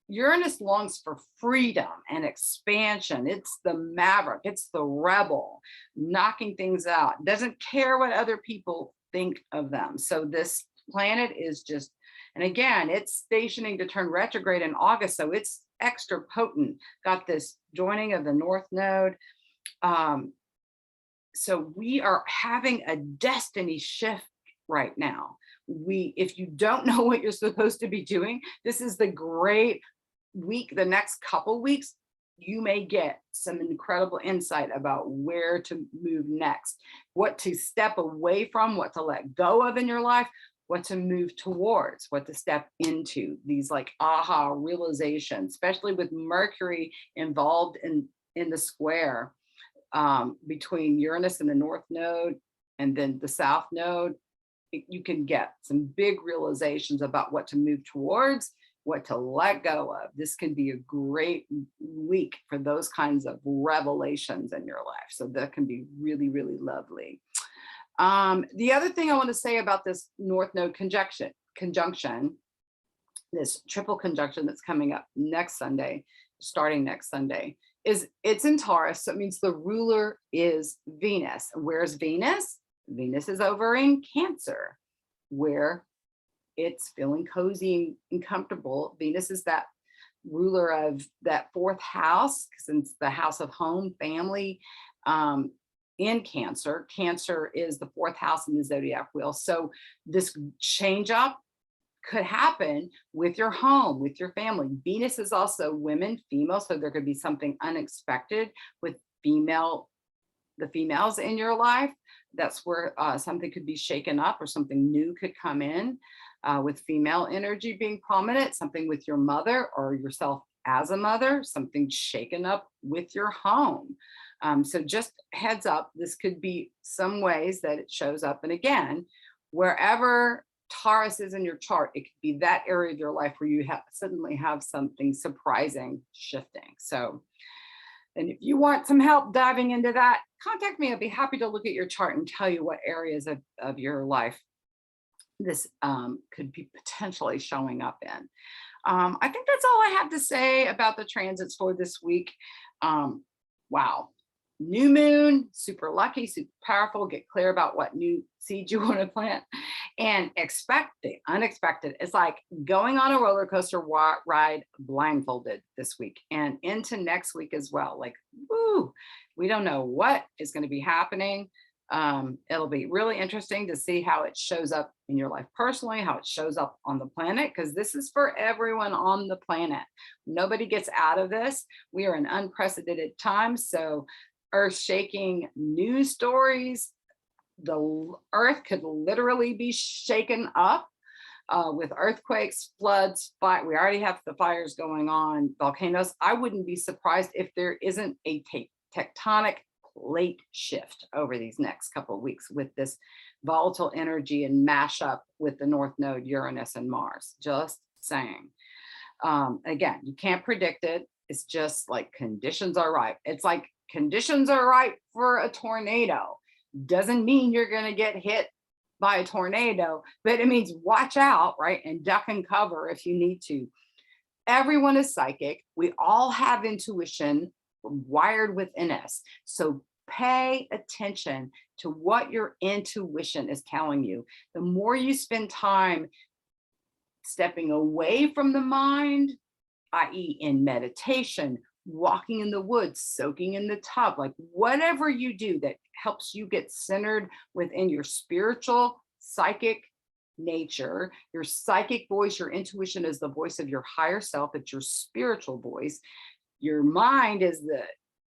Uranus longs for freedom and expansion. It's the maverick. It's the rebel, knocking things out. Doesn't care what other people think of them. So this planet is just, and again, it's stationing to turn retrograde in August. So it's extra potent. Got this joining of the North Node. So we are having a destiny shift right now. If you don't know what you're supposed to be doing, this is the great week. The next couple weeks, you may get some incredible insight about where to move next, what to step away from, what to let go of in your life, what to move towards, what to step into. These like aha realizations, especially with Mercury involved in the square between Uranus and the North Node and then the South Node. You can get some big realizations about what to move towards, what to let go of. This can be a great week for those kinds of revelations in your life. So that can be really, really lovely. The other thing I want to say about this North Node conjunction, this triple conjunction that's coming up next Sunday, starting next Sunday, is it's in Taurus. So it means the ruler is Venus. Where's Venus? Venus is over in Cancer, where it's feeling cozy and comfortable. Venus is that ruler of that fourth house, since the house of home, family, in Cancer. Cancer is the fourth house in the zodiac wheel. So this change up could happen with your home, with your family. Venus is also women, female, so there could be something unexpected with the females in your life. That's where something could be shaken up or something new could come in with female energy being prominent, something with your mother or yourself as a mother, something shaken up with your home. So just heads up, this could be some ways that it shows up. And again, wherever Taurus is in your chart, it could be that area of your life where you suddenly have something surprising shifting. So, and if you want some help diving into that, contact me. I'll be happy to look at your chart and tell you what areas of your life this could be potentially showing up in. I think that's all I have to say about the transits for this week. Wow. New moon, super lucky, super powerful. Get clear about what new seeds you want to plant and expect the unexpected. It's like going on a roller coaster ride blindfolded this week and into next week as well. Like, woo, we don't know what is going to be happening. It'll be really interesting to see how it shows up in your life personally, how it shows up on the planet, because this is for everyone on the planet. Nobody gets out of this. We are in unprecedented times. So earth-shaking news stories, the earth could literally be shaken up with earthquakes, floods, fire. We already have the fires going on, volcanoes. I wouldn't be surprised if there isn't a tectonic plate shift over these next couple of weeks with this volatile energy and mash up with the North Node, Uranus and Mars. Just saying. Again, you can't predict it. It's just like conditions are right. It's like conditions are right for a tornado. Doesn't mean you're going to get hit by a tornado, but it means watch out, right? And duck and cover if you need to. Everyone is psychic. We all have intuition wired within us. So pay attention to what your intuition is telling you. The more you spend time stepping away from the mind, i.e. in meditation, walking in the woods, soaking in the tub, like whatever you do that helps you get centered within your spiritual, psychic nature, your psychic voice, your intuition is the voice of your higher self. It's your spiritual voice. Your mind is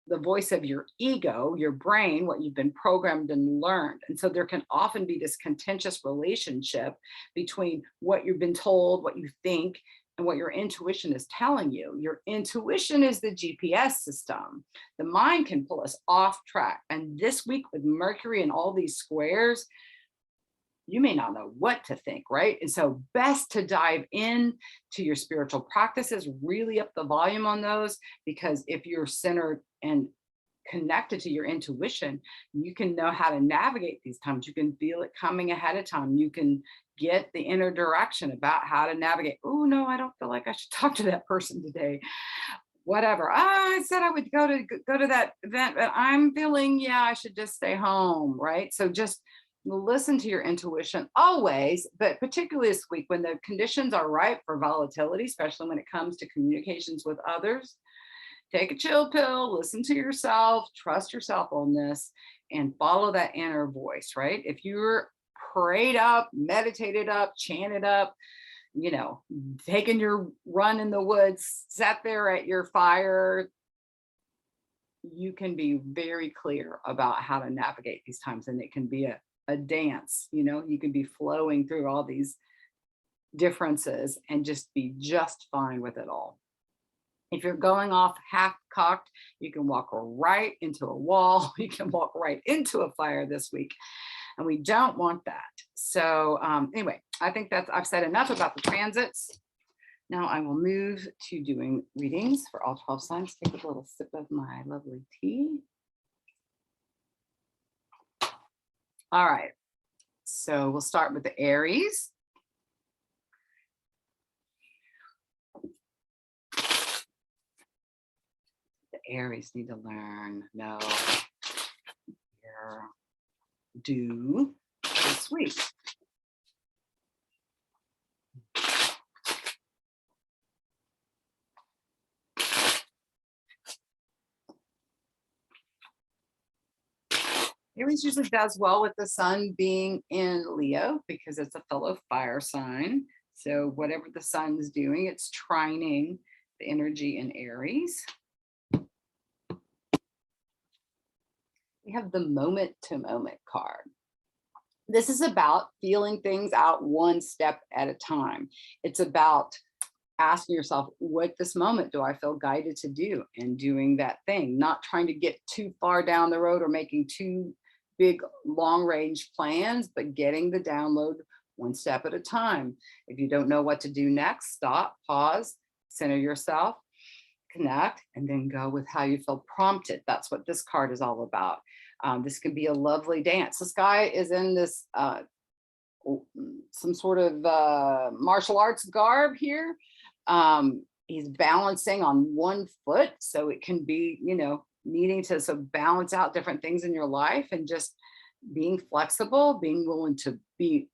the voice of your ego, your brain, what you've been programmed and learned. And so there can often be this contentious relationship between what you've been told, what you think, and what your intuition is telling you. Your intuition is the GPS system. The mind can pull us off track. And this week with Mercury and all these squares, you may not know what to think, right? And so best to dive in to your spiritual practices, really up the volume on those, because if you're centered and connected to your intuition, you can know how to navigate these times. You can feel it coming ahead of time. You can get the inner direction about how to navigate. Oh, no, I don't feel like I should talk to that person today. Whatever. I said I would go to that event, but I'm feeling, yeah, I should just stay home, right? So just listen to your intuition always, but particularly this week when the conditions are right for volatility, especially when it comes to communications with others. Take a chill pill, listen to yourself, trust yourself on this, and follow that inner voice, right? If you're prayed up, meditated up, chanted up, you know, taking your run in the woods, sat there at your fire, you can be very clear about how to navigate these times. And it can be a dance, you know, you can be flowing through all these differences and just be just fine with it all. If you're going off half cocked, you can walk right into a wall. You can walk right into a fire this week. And we don't want that. So anyway, I think I've said enough about the transits. Now I will move to doing readings for all 12 signs. Take a little sip of my lovely tea. All right. So we'll start with the Aries. Aries need to learn, know, hear, do this week. Aries usually does well with the sun being in Leo because it's a fellow fire sign. So whatever the sun's doing, it's trining the energy in Aries. We have the moment to moment card. This is about feeling things out one step at a time. It's about asking yourself, what this moment do I feel guided to do, and doing that thing, not trying to get too far down the road or making too big long range plans, but getting the download one step at a time. If you don't know what to do next, stop, pause, center yourself, connect, and then go with how you feel prompted. That's what this card is all about. This can be a lovely dance. This guy is in this some sort of martial arts garb here. He's balancing on one foot, so it can be, you know, needing to balance out different things in your life, and just being flexible, being willing to be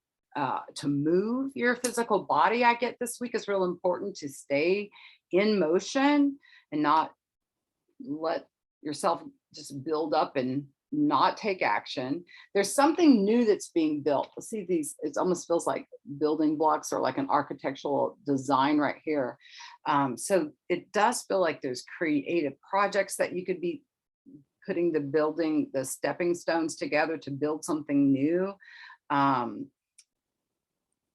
to move your physical body. I get this week is real important to stay in motion and not let yourself just build up and not take action. There's something new that's being built. See these, it almost feels like building blocks or like an architectural design right here. So it does feel like there's creative projects that you could be putting the stepping stones together to build something new.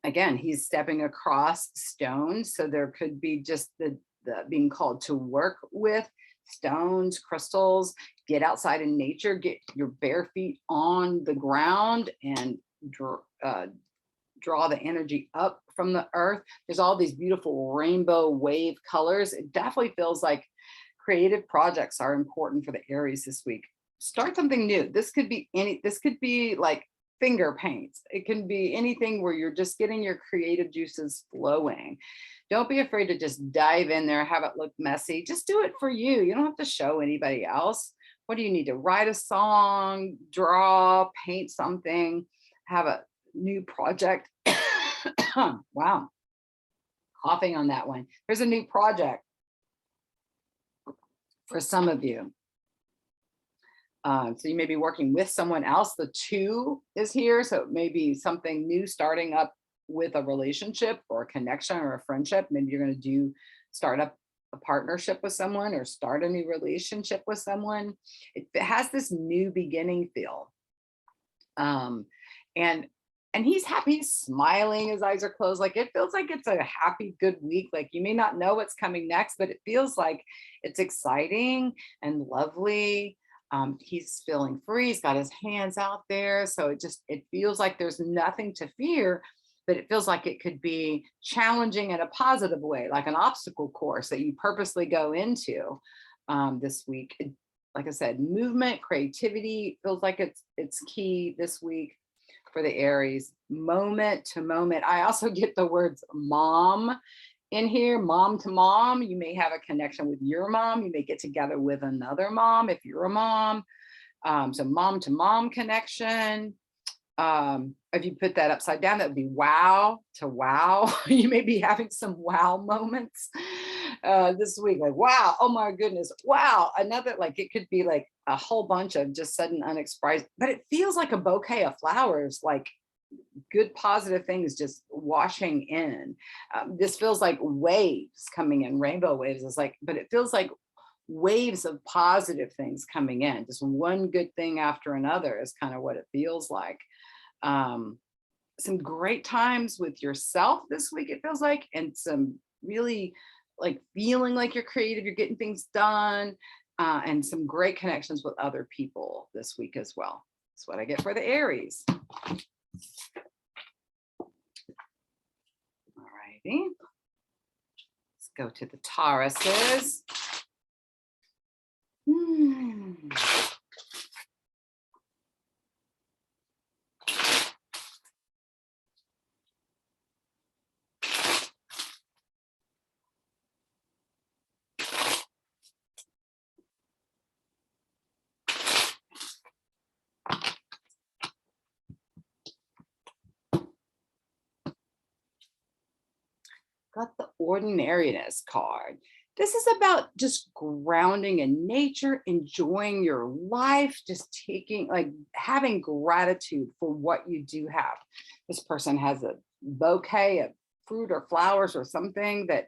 Again, he's stepping across stones. So there could be just the being called to work with stones, crystals, get outside in nature, get your bare feet on the ground and draw the energy up from the earth. There's all these beautiful rainbow wave colors. It definitely feels like creative projects are important for the Aries this week. Start something new. This could be like finger paints. It can be anything where you're just getting your creative juices flowing. Don't be afraid to just dive in there, have it look messy. Just do it for you. You don't have to show anybody else. What do you need to write? A song, draw, paint something, have a new project. Wow. Coughing on that one. There's a new project for some of you. So you may be working with someone else. The 2 is here. So it may be something new starting up with a relationship or a connection or a friendship. Maybe you're going to start up a partnership with someone or start a new relationship with someone. It has this new beginning feel. And he's happy, he's smiling, his eyes are closed. Like it feels like it's a happy, good week. Like you may not know what's coming next, but it feels like it's exciting and lovely. He's feeling free. He's got his hands out there. So it feels like there's nothing to fear, but it feels like it could be challenging in a positive way, like an obstacle course that you purposely go into this week. Like I said, movement, creativity feels like it's key this week for the Aries. Moment to moment. I also get the words mom in here, mom to mom. You may have a connection with your mom. You may get together with another mom if you're a mom. So mom to mom connection. If you put that upside down, that would be wow to wow. You may be having some wow moments this week. Like, wow, oh my goodness, wow. Another, like it could be like a whole bunch of just sudden unexpressed, but it feels like a bouquet of flowers, like good positive things just washing in. This feels like waves coming in, rainbow waves. It's like, but it feels like waves of positive things coming in. Just one good thing after another is kind of what it feels like. Some great times with yourself this week, it feels like, and some really like feeling like you're creative, you're getting things done, and some great connections with other people this week as well. That's what I get for the Aries. All righty. Let's go to the Tauruses. Got the ordinariness card. This is about just grounding in nature, enjoying your life, just having gratitude for what you do have. This person has a bouquet of fruit or flowers or something that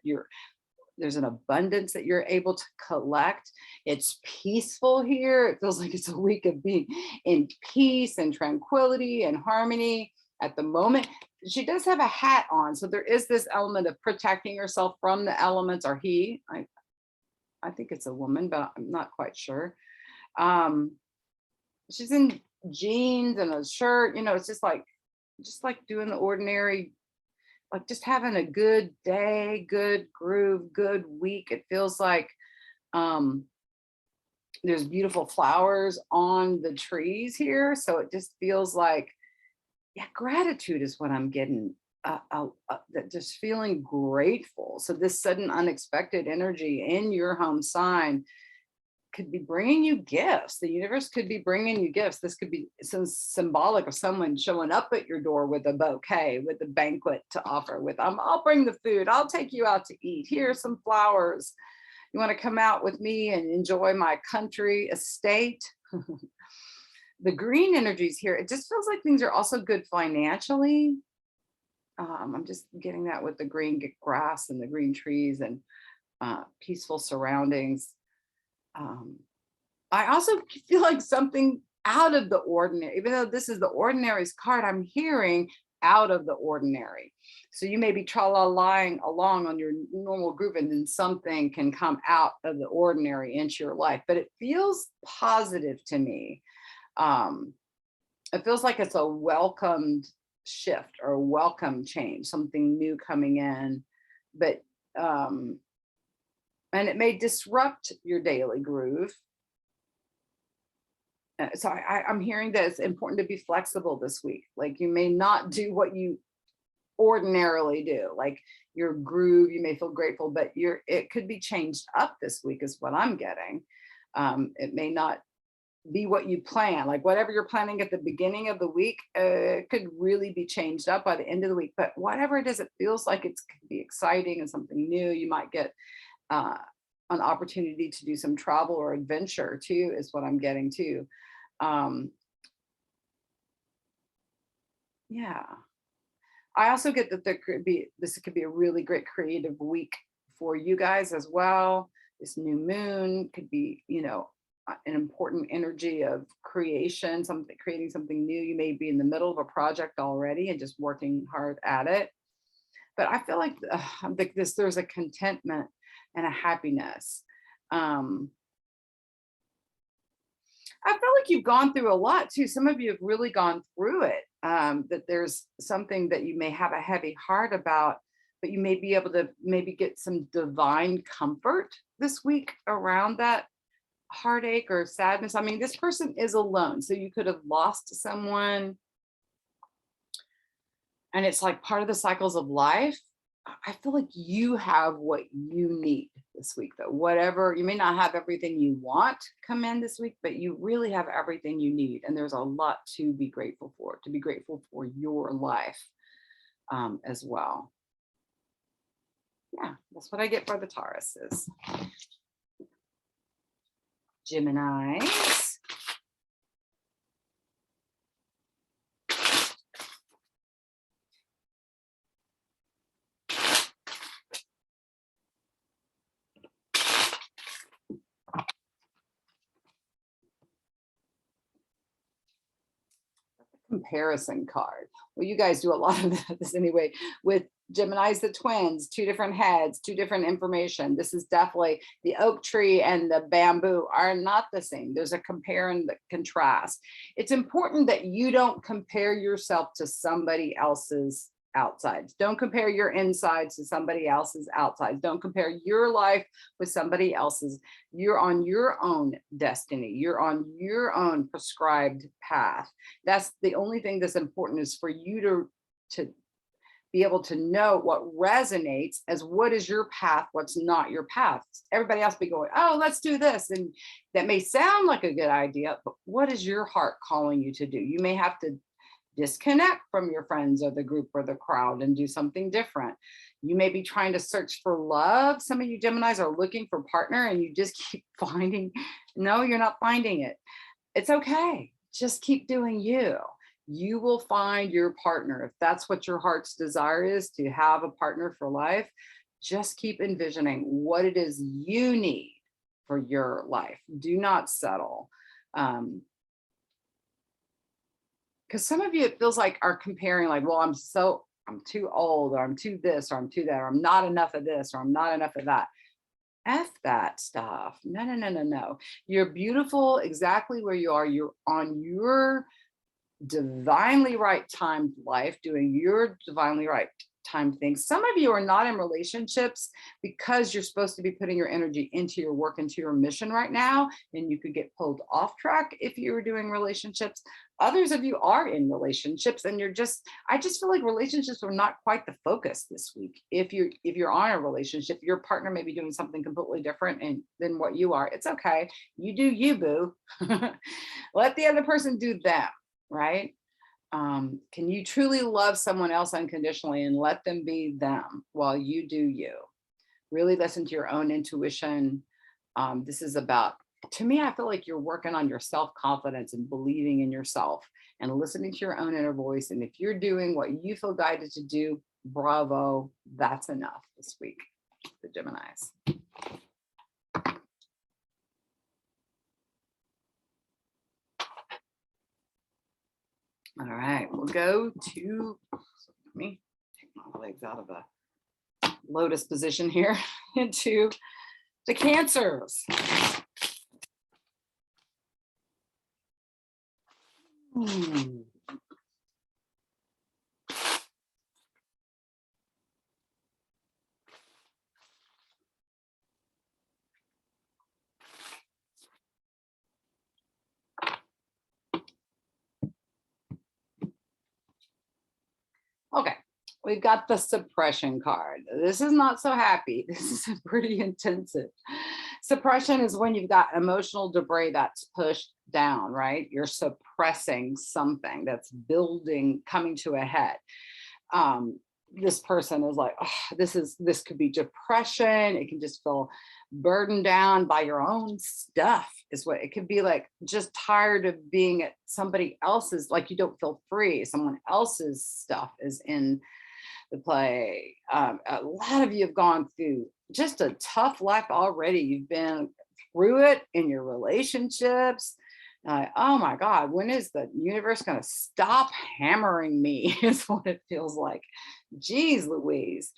there's an abundance that you're able to collect. It's peaceful here. It feels like it's a week of being in peace and tranquility and harmony at the moment. She does have a hat on, so there is this element of protecting herself from the elements, or he. I think it's a woman, but I'm not quite sure. She's in jeans and a shirt. It's just like doing the ordinary, like just having a good day, good groove, good week. It feels like there's beautiful flowers on the trees here, so it just feels like, yeah, gratitude is what I'm getting. Just feeling grateful. So this sudden unexpected energy in your home sign could be bringing you gifts. The universe could be bringing you gifts. This could be some symbolic of someone showing up at your door with a bouquet, with a banquet to offer, with I'll bring the food, I'll take you out to eat, here's some flowers, you want to come out with me and enjoy my country estate. The green energies here, it just feels like things are also good financially. I'm just getting that with the green grass and the green trees and peaceful surroundings. I also feel like something out of the ordinary, even though this is the ordinary's card, I'm hearing out of the ordinary. So you may be tra-la-lying along on your normal groove, and then something can come out of the ordinary into your life, but it feels positive to me. It feels like it's a welcomed shift or a welcome change, something new coming in, but and it may disrupt your daily groove. So I'm hearing that it's important to be flexible this week. Like you may not do what you ordinarily do, like your groove, you may feel grateful, but it could be changed up this week is what I'm getting. It may not be what you plan, like whatever you're planning at the beginning of the week, it could really be changed up by the end of the week. But whatever it is, it feels like it's could be exciting and something new. You might get an opportunity to do some travel or adventure too, is what I'm getting too. Yeah. I also get that this could be a really great creative week for you guys as well. This new moon could be, an important energy of creation, creating something new. You may be in the middle of a project already and just working hard at it. But I feel like there's a contentment and a happiness. I feel like you've gone through a lot too. Some of you have really gone through it. That there's something that you may have a heavy heart about, but you may be able to maybe get some divine comfort this week around that heartache or sadness. I mean, this person is alone. So you could have lost someone. And it's like part of the cycles of life. I feel like you have what you need this week, though. Whatever, you may not have everything you want come in this week, but you really have everything you need. And there's a lot to be grateful for your life as well. Yeah, that's what I get for the Tauruses. Geminis. Comparison card. Well, you guys do a lot of this anyway with Gemini's, the twins, two different heads, two different information. This is definitely the oak tree and the bamboo are not the same. There's a compare and the contrast. It's important that you don't compare yourself to somebody else's outsides. Don't compare your insides to somebody else's outsides. Don't compare your life with somebody else's. You're on your own destiny. You're on your own prescribed path. That's the only thing that's important, is for you to be able to know what resonates as what is your path, what's not your path. Everybody else be going, oh, let's do this. And that may sound like a good idea, but what is your heart calling you to do? You may have to disconnect from your friends or the group or the crowd and do something different. You may be trying to search for love. Some of you Geminis are looking for partner and you just keep finding, no, you're not finding it. It's okay. Just keep doing you. You will find your partner. If that's what your heart's desire is, to have a partner for life, just keep envisioning what it is you need for your life. Do not settle. Because some of you, it feels like, are comparing like, well, I'm too old, or I'm too this, or I'm too that, or I'm not enough of this, or I'm not enough of that. F that stuff. No. You're beautiful exactly where you are. You're on your divinely right timed life, doing your divinely right time things. Some of you are not in relationships because you're supposed to be putting your energy into your work, into your mission right now, and you could get pulled off track if you were doing relationships. Others of you are in relationships, and I just feel like relationships are not quite the focus this week. If you're on a relationship, your partner may be doing something completely different than what you are. It's okay. You do you, boo. Let the other person do them, right? Can you truly love someone else unconditionally and let them be them while you do you? Really listen to your own intuition. This is about, to me, I feel like you're working on your self-confidence and believing in yourself and listening to your own inner voice. And if you're doing what you feel guided to do, bravo, that's enough this week, the Geminis. All right, we'll go to, let me take my legs out of the lotus position here into the Cancers. we've got the suppression card. This is not so happy. This is pretty intensive. Suppression is when you've got emotional debris that's pushed down, right? You're suppressing something that's building, coming to a head. This person is like, oh, this could be depression. It can just feel burdened down by your own stuff, is what it could be. Like, just tired of being at somebody else's, like you don't feel free. Someone else's stuff is in the play. A lot of you have gone through just a tough life already. You've been through it in your relationships. Oh my God, when is the universe going to stop hammering me? Is what it feels like. Geez Louise.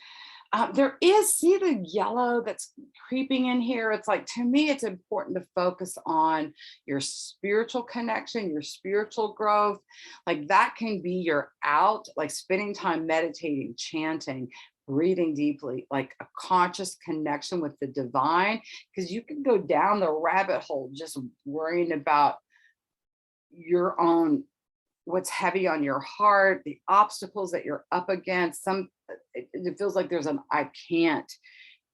There is, see the yellow that's creeping in here? It's like, to me, it's important to focus on your spiritual connection, your spiritual growth. Like, that can be your out, like spending time meditating, chanting, breathing deeply, like a conscious connection with the divine, because you can go down the rabbit hole just worrying about your own, what's heavy on your heart, the obstacles that you're up against. It feels like there's an I can't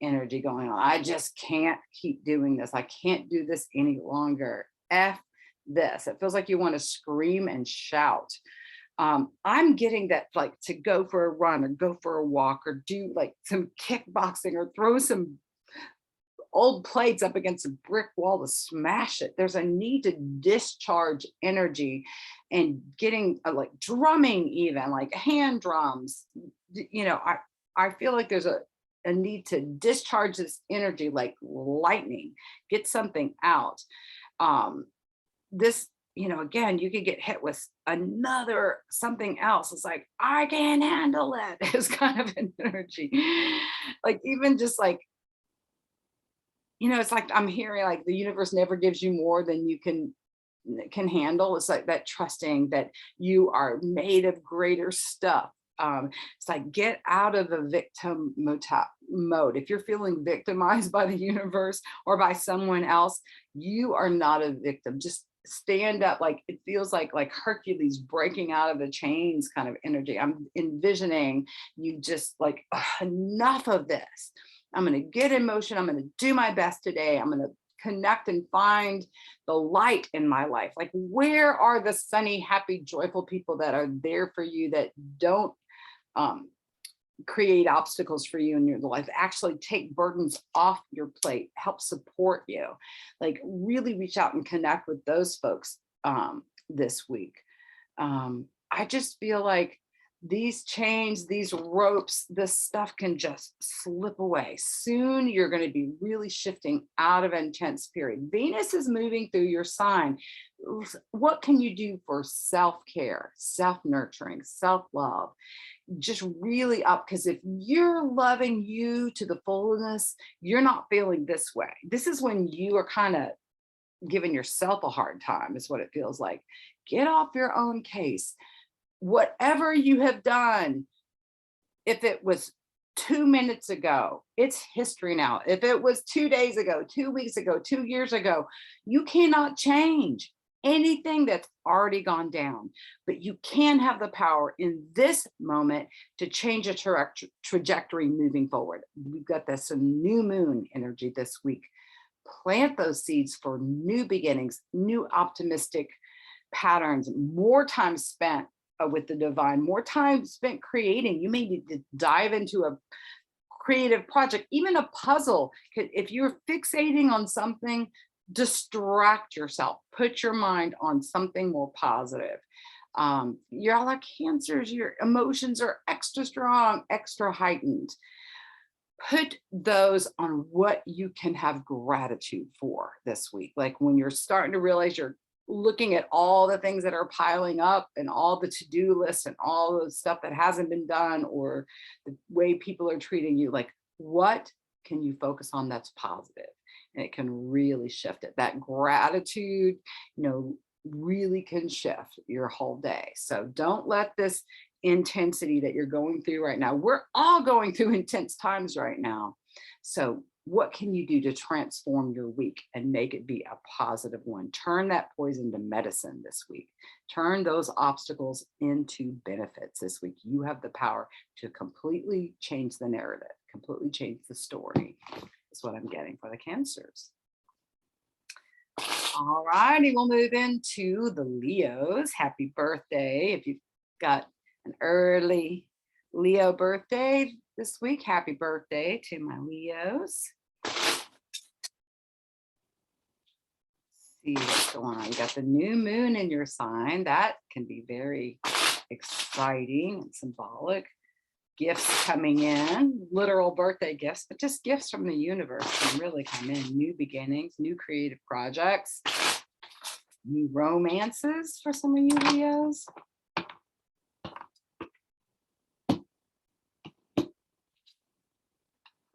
energy going on. I just can't keep doing this. I can't do this any longer. F this. It feels like you want to scream and shout. I'm getting that, like, to go for a run or go for a walk or do like some kickboxing or throw some old plates up against a brick wall to smash it. There's a need to discharge energy, and getting like drumming, even like hand drums. I feel like there's a need to discharge this energy like lightning, get something out. This, again, you could get hit with another something else. It's like, I can't handle it. It's kind of an energy. Like, even just like, it's like I'm hearing like the universe never gives you more than you can handle. It's like that trusting that you are made of greater stuff. It's like, get out of the victim mode. If you're feeling victimized by the universe or by someone else, you are not a victim. Just stand up. Like, it feels like Hercules breaking out of the chains kind of energy. I'm envisioning you just like, enough of this. I'm going to get in motion. I'm going to do my best today. I'm going to connect and find the light in my life. Like, where are the sunny, happy, joyful people that are there for you, that don't create obstacles for you in your life, actually take burdens off your plate, help support you? Like, really reach out and connect with those folks this week. I just feel like these chains, these ropes, this stuff can just slip away. Soon you're going to be really shifting out of intense period. Venus is moving through your sign. What can you do for self-care, self-nurturing, self-love? Just really up, because if you're loving you to the fullness, you're not feeling this way. This is when you are kind of giving yourself a hard time, is what it feels like. Get off your own case. Whatever you have done, if it was 2 minutes ago, it's history now. If it was 2 days ago, 2 weeks ago, 2 years ago, you cannot change anything that's already gone down. But you can have the power in this moment to change a trajectory moving forward. We've got this new moon energy this week. Plant those seeds for new beginnings, new optimistic patterns, more time spent with the divine, more time spent creating. You may need to dive into a creative project, even a puzzle. If you're fixating on something, distract yourself, put your mind on something more positive. You're like Cancers, your emotions are extra strong, extra heightened. Put those on what you can have gratitude for this week. Like, when you're starting to realize you're looking at all the things that are piling up and all the to-do lists and all the stuff that hasn't been done, or the way people are treating you, like, what can you focus on that's positive? And it can really shift it. That gratitude, really can shift your whole day. So don't let this intensity that you're going through right now, we're all going through intense times right now. So what can you do to transform your week and make it be a positive one? Turn that poison to medicine this week. Turn those obstacles into benefits this week. You have the power to completely change the narrative, completely change the story. That's what I'm getting for the Cancers. All righty, we'll move into the Leos. Happy birthday. If you've got an early Leo birthday this week, happy birthday to my Leos. See what's going on. You got the new moon in your sign. That can be very exciting and symbolic. Gifts coming in, literal birthday gifts, but just gifts from the universe can really come in. New beginnings, new creative projects, new romances for some of you Leos.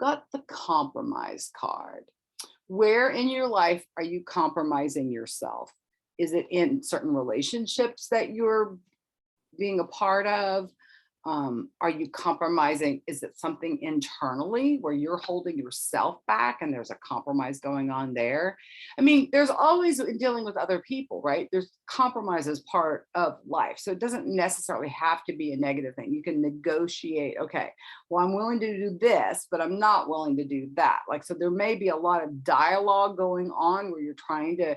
Got the compromise card. Where in your life are you compromising yourself? Is it in certain relationships that you're being a part of? Are you compromising? Is it something internally where you're holding yourself back and there's a compromise going on there? I mean, there's always dealing with other people, right? There's compromise as part of life. So it doesn't necessarily have to be a negative thing. You can negotiate, okay, well, I'm willing to do this, but I'm not willing to do that. Like, so there may be a lot of dialogue going on where you're trying to,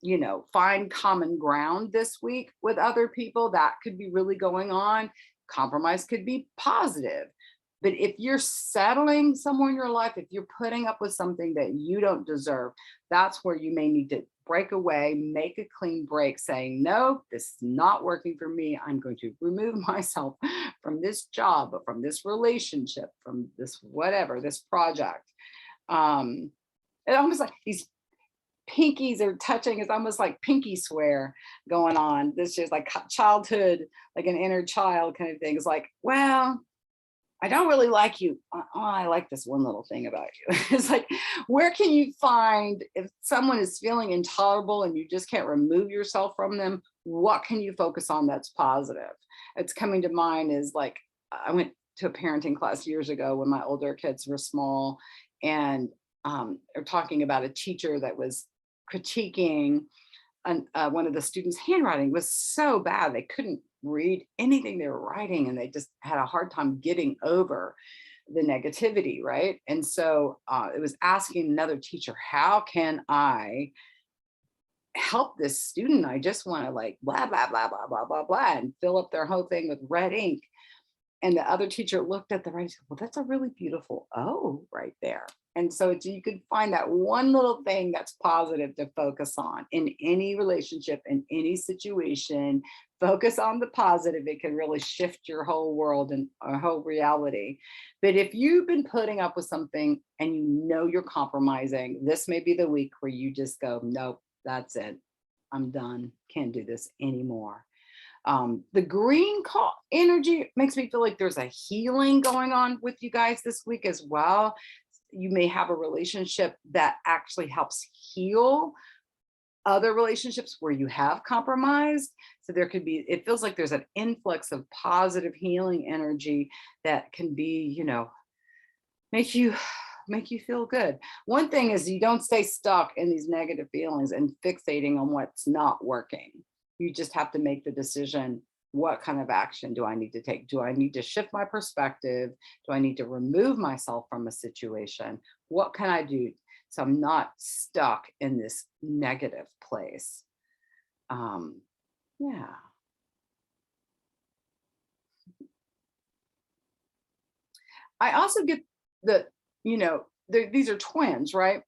you know, find common ground this week with other people. That could be really going on. Compromise could be positive. But if you're settling somewhere in your life, if you're putting up with something that you don't deserve, that's where you may need to break away, make a clean break, saying, no, this is not working for me. I'm going to remove myself from this job, from this relationship, from this whatever, this project. It almost like these pinkies are touching. It's almost like pinky swear going on. This is like childhood, like an inner child kind of thing. It's like, well, I don't really like you. Oh, I like this one little thing about you. It's like, where can you find, if someone is feeling intolerable and you just can't remove yourself from them, what can you focus on that's positive? It's coming to mind is like, I went to a parenting class years ago when my older kids were small, and they're talking about a teacher that was critiquing one of the students' handwriting was so bad they couldn't read anything they were writing, and they just had a hard time getting over the negativity, right? And so it was asking another teacher, how can I help this student? I just want to like blah blah blah blah blah blah blah and fill up their whole thing with red ink. And the other teacher looked at the writing and said, well, that's a really beautiful O right there. And so you could find that one little thing that's positive to focus on in any relationship, in any situation. Focus on the positive. It can really shift your whole world and our whole reality. But if you've been putting up with something and you know you're compromising, this may be the week where you just go, nope, that's it. I'm done. Can't do this anymore. The green energy makes me feel like there's a healing going on with you guys this week as well. You may have a relationship that actually helps heal other relationships where you have compromised. So there could be, it feels like there's an influx of positive healing energy that can be, you know, make you feel good. One thing is you don't stay stuck in these negative feelings and fixating on what's not working. You just have to make the decision, what kind of action do I need to take? Do I need to shift my perspective? Do I need to remove myself from a situation? What can I do so I'm not stuck in this negative place? Yeah. I also get the, you know, these are twins, right?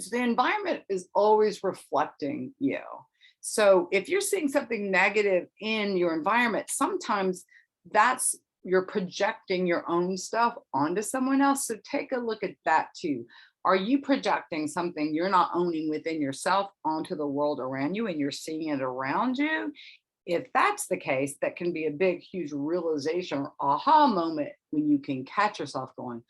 So the environment is always reflecting you. So if you're seeing something negative in your environment, sometimes that's you're projecting your own stuff onto someone else. So take a look at that too. Are you projecting something you're not owning within yourself onto the world around you and you're seeing it around you? If that's the case, that can be a big, huge realization or aha moment when you can catch yourself going,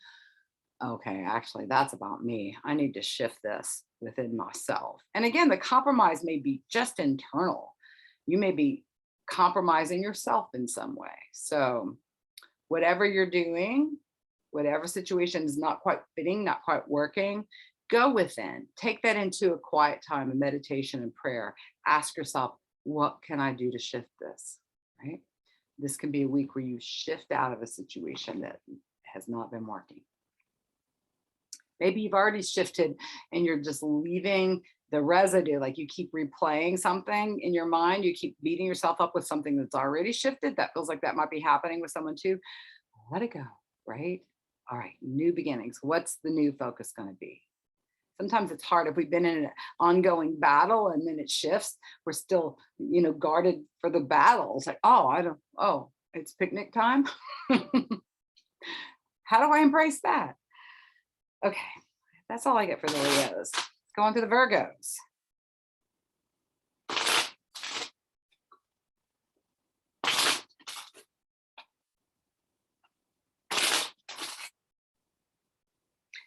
okay, actually, that's about me. I need to shift this within myself. And again, the compromise may be just internal. You may be compromising yourself in some way. So whatever you're doing, whatever situation is not quite fitting, not quite working, go within, take that into a quiet time of meditation and prayer. Ask yourself, what can I do to shift this, right? This can be a week where you shift out of a situation that has not been working. Maybe you've already shifted and you're just leaving the residue, like you keep replaying something in your mind, you keep beating yourself up with something that's already shifted. That feels like that might be happening with someone too. Let it go, right? All right, new beginnings. What's the new focus going to be? Sometimes it's hard if we've been in an ongoing battle and then it shifts. We're still, guarded for the battle. It's like, it's picnic time. How do I embrace that? Okay, that's all I get for the Leos. Let's go on to the Virgos.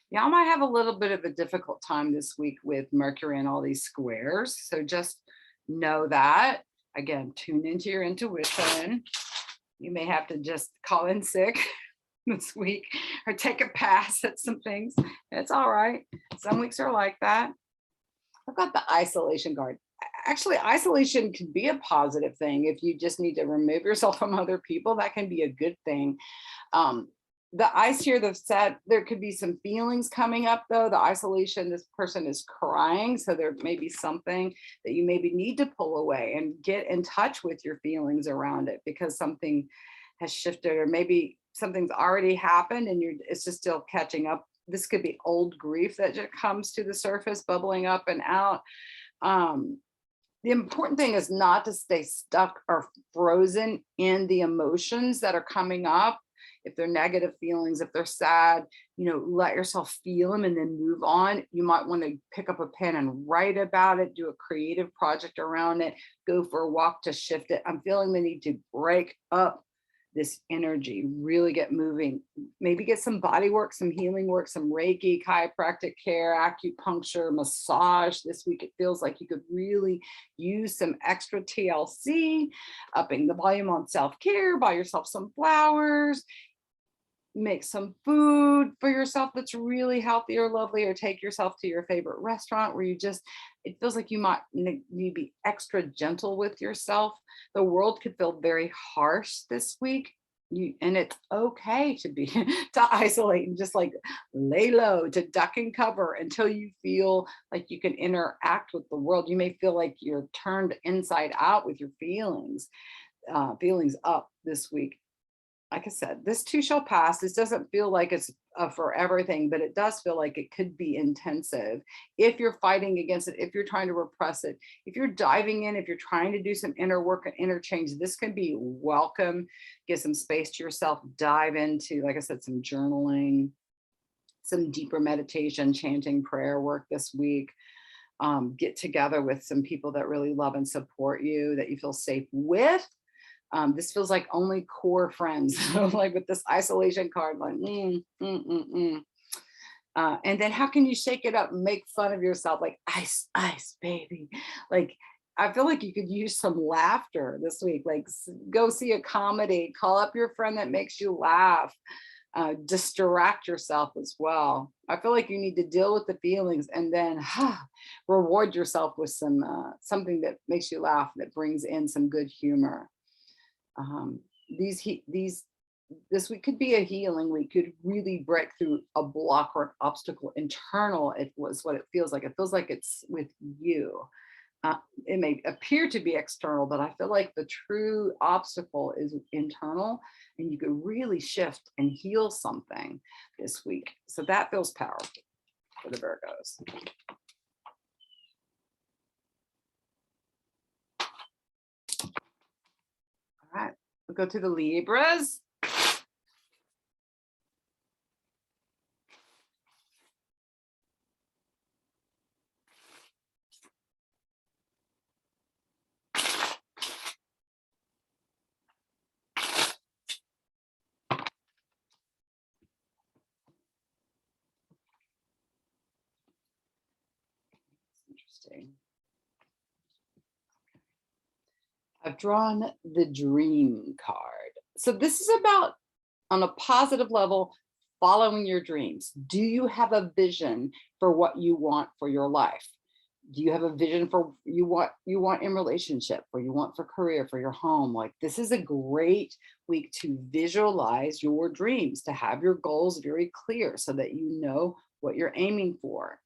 Y'all might have a little bit of a difficult time this week with Mercury and all these squares. So just know that. Again, tune into your intuition. You may have to just call in sick this week or take a pass at some things. It's all right. Some weeks are like that. I've got the isolation card. Actually, isolation can be a positive thing. If you just need to remove yourself from other people, that can be a good thing. The ice here, there could be some feelings coming up though. The isolation, this person is crying. So there may be something that you maybe need to pull away and get in touch with your feelings around it because something has shifted or maybe something's already happened and it's just still catching up. This could be old grief that just comes to the surface, bubbling up and out. The important thing is not to stay stuck or frozen in the emotions that are coming up. If they're negative feelings, if they're sad, let yourself feel them and then move on. You might want to pick up a pen and write about it, do a creative project around it, go for a walk to shift it. I'm feeling the need to break up this energy, really get moving, maybe get some body work, some healing work, some Reiki, chiropractic care, acupuncture, massage. This week, it feels like you could really use some extra TLC, upping the volume on self-care, buy yourself some flowers, make some food for yourself that's really healthy or lovely, or take yourself to your favorite restaurant where it feels like you might need to be extra gentle with yourself. The world could feel very harsh this week. And it's okay to isolate and just like lay low, to duck and cover until you feel like you can interact with the world. You may feel like you're turned inside out with your feelings up this week. Like I said, this too shall pass. This doesn't feel like it's a forever thing, but it does feel like it could be intensive. If you're fighting against it, if you're trying to repress it, if you're diving in, if you're trying to do some inner work and inner change, this can be welcome. Get some space to yourself, dive into, like I said, some journaling, some deeper meditation, chanting, prayer work this week. Get together with some people that really love and support you, that you feel safe with. This feels like only core friends, like with this isolation card, like, and then how can you shake it up and make fun of yourself? Like ice, baby. Like, I feel like you could use some laughter this week, like go see a comedy, call up your friend that makes you laugh, distract yourself as well. I feel like you need to deal with the feelings and then reward yourself with some something that makes you laugh, that brings in some good humor. This week could be a healing week. Could really break through a block or an obstacle internal. It was what it feels like. It feels like it's with you. It may appear to be external, but I feel like the true obstacle is internal, and you could really shift and heal something this week. So that feels powerful for the Virgos. All right, we'll go to the Libras. Interesting. I've drawn the Dream card. So this is about, on a positive level, following your dreams. Do you have a vision for what you want for your life? Do you have a vision for you want in relationship, or you want for career, for your home? Like, this is a great week to visualize your dreams, to have your goals very clear so that you know what you're aiming for.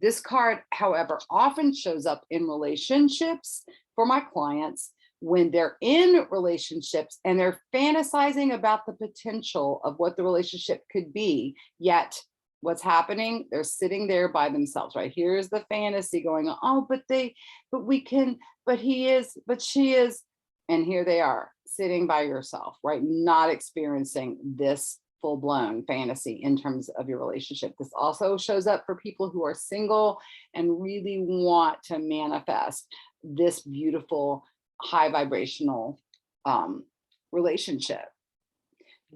This card, however, often shows up in relationships for my clients when they're in relationships and they're fantasizing about the potential of what the relationship could be, yet what's happening, they're sitting there by themselves, right? Here's the fantasy going on. Oh, but we can, but he is, but she is. And here they are sitting by yourself, right? Not experiencing this full-blown fantasy in terms of your relationship. This also shows up for people who are single and really want to manifest this beautiful, high vibrational relationship.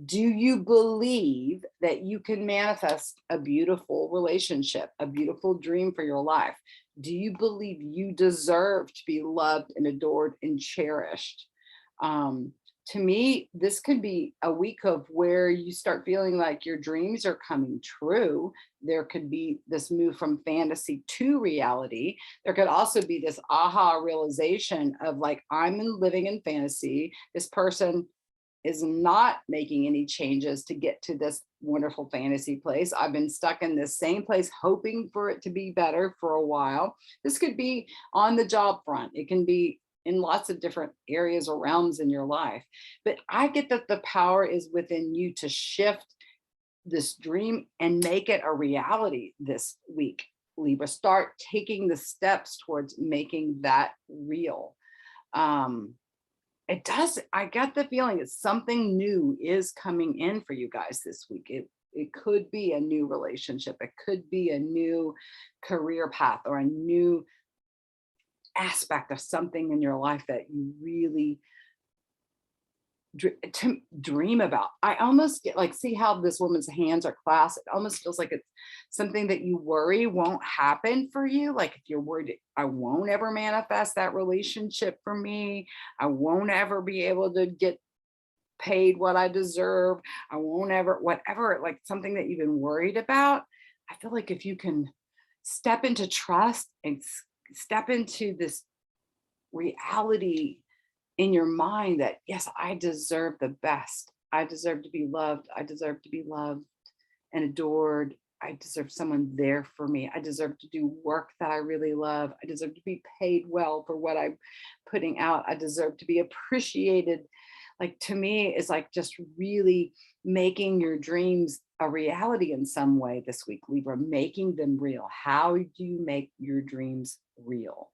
Do you believe that you can manifest a beautiful relationship, a beautiful dream for your life? Do you believe you deserve to be loved and adored and cherished? To me, this could be a week of where you start feeling like your dreams are coming true. There could be this move from fantasy to reality. There could also be this aha realization of like, I'm living in fantasy. This person is not making any changes to get to this wonderful fantasy place. I've been stuck in this same place, hoping for it to be better for a while. This could be on the job front. It can be in lots of different areas or realms in your life. But I get that the power is within you to shift this dream and make it a reality this week, Libra. Start taking the steps towards making that real. It does, I get the feeling that something new is coming in for you guys this week. It could be a new relationship. It could be a new career path or a new aspect of something in your life that you really dream about. I almost get like, see how this woman's hands are clasped? It almost feels like it's something that you worry won't happen for you. Like if you're worried, I won't ever manifest that relationship for me. I won't ever be able to get paid what I deserve. I won't ever, whatever, like something that you've been worried about. I feel like if you can step into trust and step into this reality in your mind that, yes, I deserve the best. I deserve to be loved. I deserve to be loved and adored. I deserve someone there for me. I deserve to do work that I really love. I deserve to be paid well for what I'm putting out. I deserve to be appreciated. Like, to me, it's like just really making your dreams a reality in some way this week, Libra, making them real. How do you make your dreams real?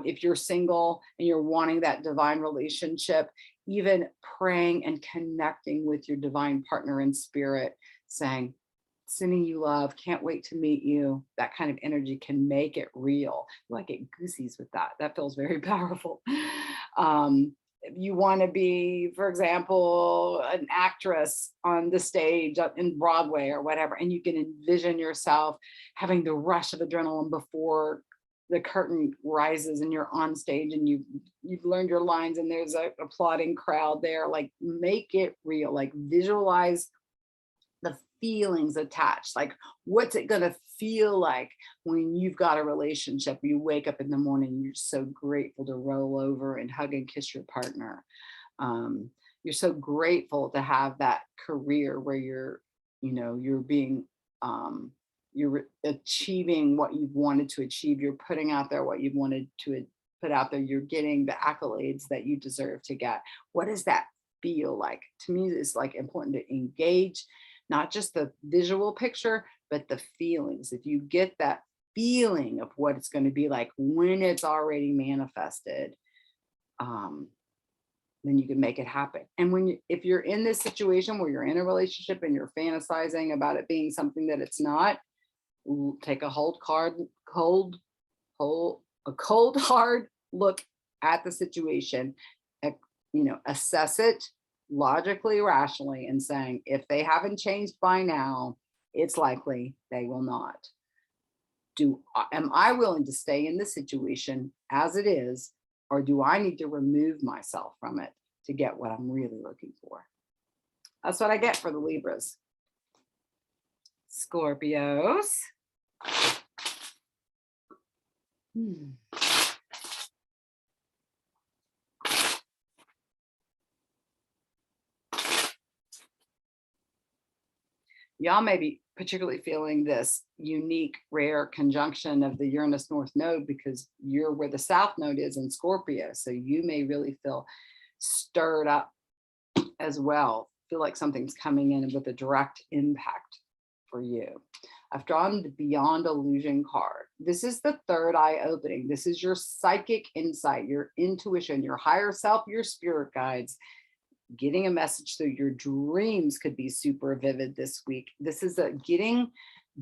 If you're single and you're wanting that divine relationship, even praying and connecting with your divine partner in spirit, saying, sending you love, can't wait to meet you. That kind of energy can make it real. I get goosies with that. That feels very powerful. If you want to be, for example, an actress on the stage in Broadway or whatever, and you can envision yourself having the rush of adrenaline before the curtain rises and you're on stage and you've learned your lines and there's a applauding crowd there. Like, make it real. Like, visualize the feelings attached. Like, what's it going to feel like when you've got a relationship? You wake up in the morning, you're so grateful to roll over and hug and kiss your partner. You're so grateful to have that career where you're being you're achieving what you've wanted to achieve. You're putting out there what you've wanted to put out there. You're getting the accolades that you deserve to get. What does that feel like? To me, it's like important to engage, not just the visual picture, but the feelings. If you get that feeling of what it's going to be like when it's already manifested, then you can make it happen. And if you're in this situation where you're in a relationship and you're fantasizing about it being something that it's not, take a cold hard look at the situation, assess it logically, rationally, and saying, if they haven't changed by now, it's likely they will not. Am I willing to stay in this situation as it is, or do I need to remove myself from it to get what I'm really looking for? That's what I get for the Libras. Scorpios. Y'all may be particularly feeling this unique, rare conjunction of the Uranus North Node because you're where the South Node is in Scorpio. So you may really feel stirred up as well. Feel like something's coming in with a direct impact for you. I've drawn the Beyond Illusion card. This is the third eye opening. This is your psychic insight, your intuition, your higher self, your spirit guides. Getting a message through your dreams could be super vivid this week. This is a getting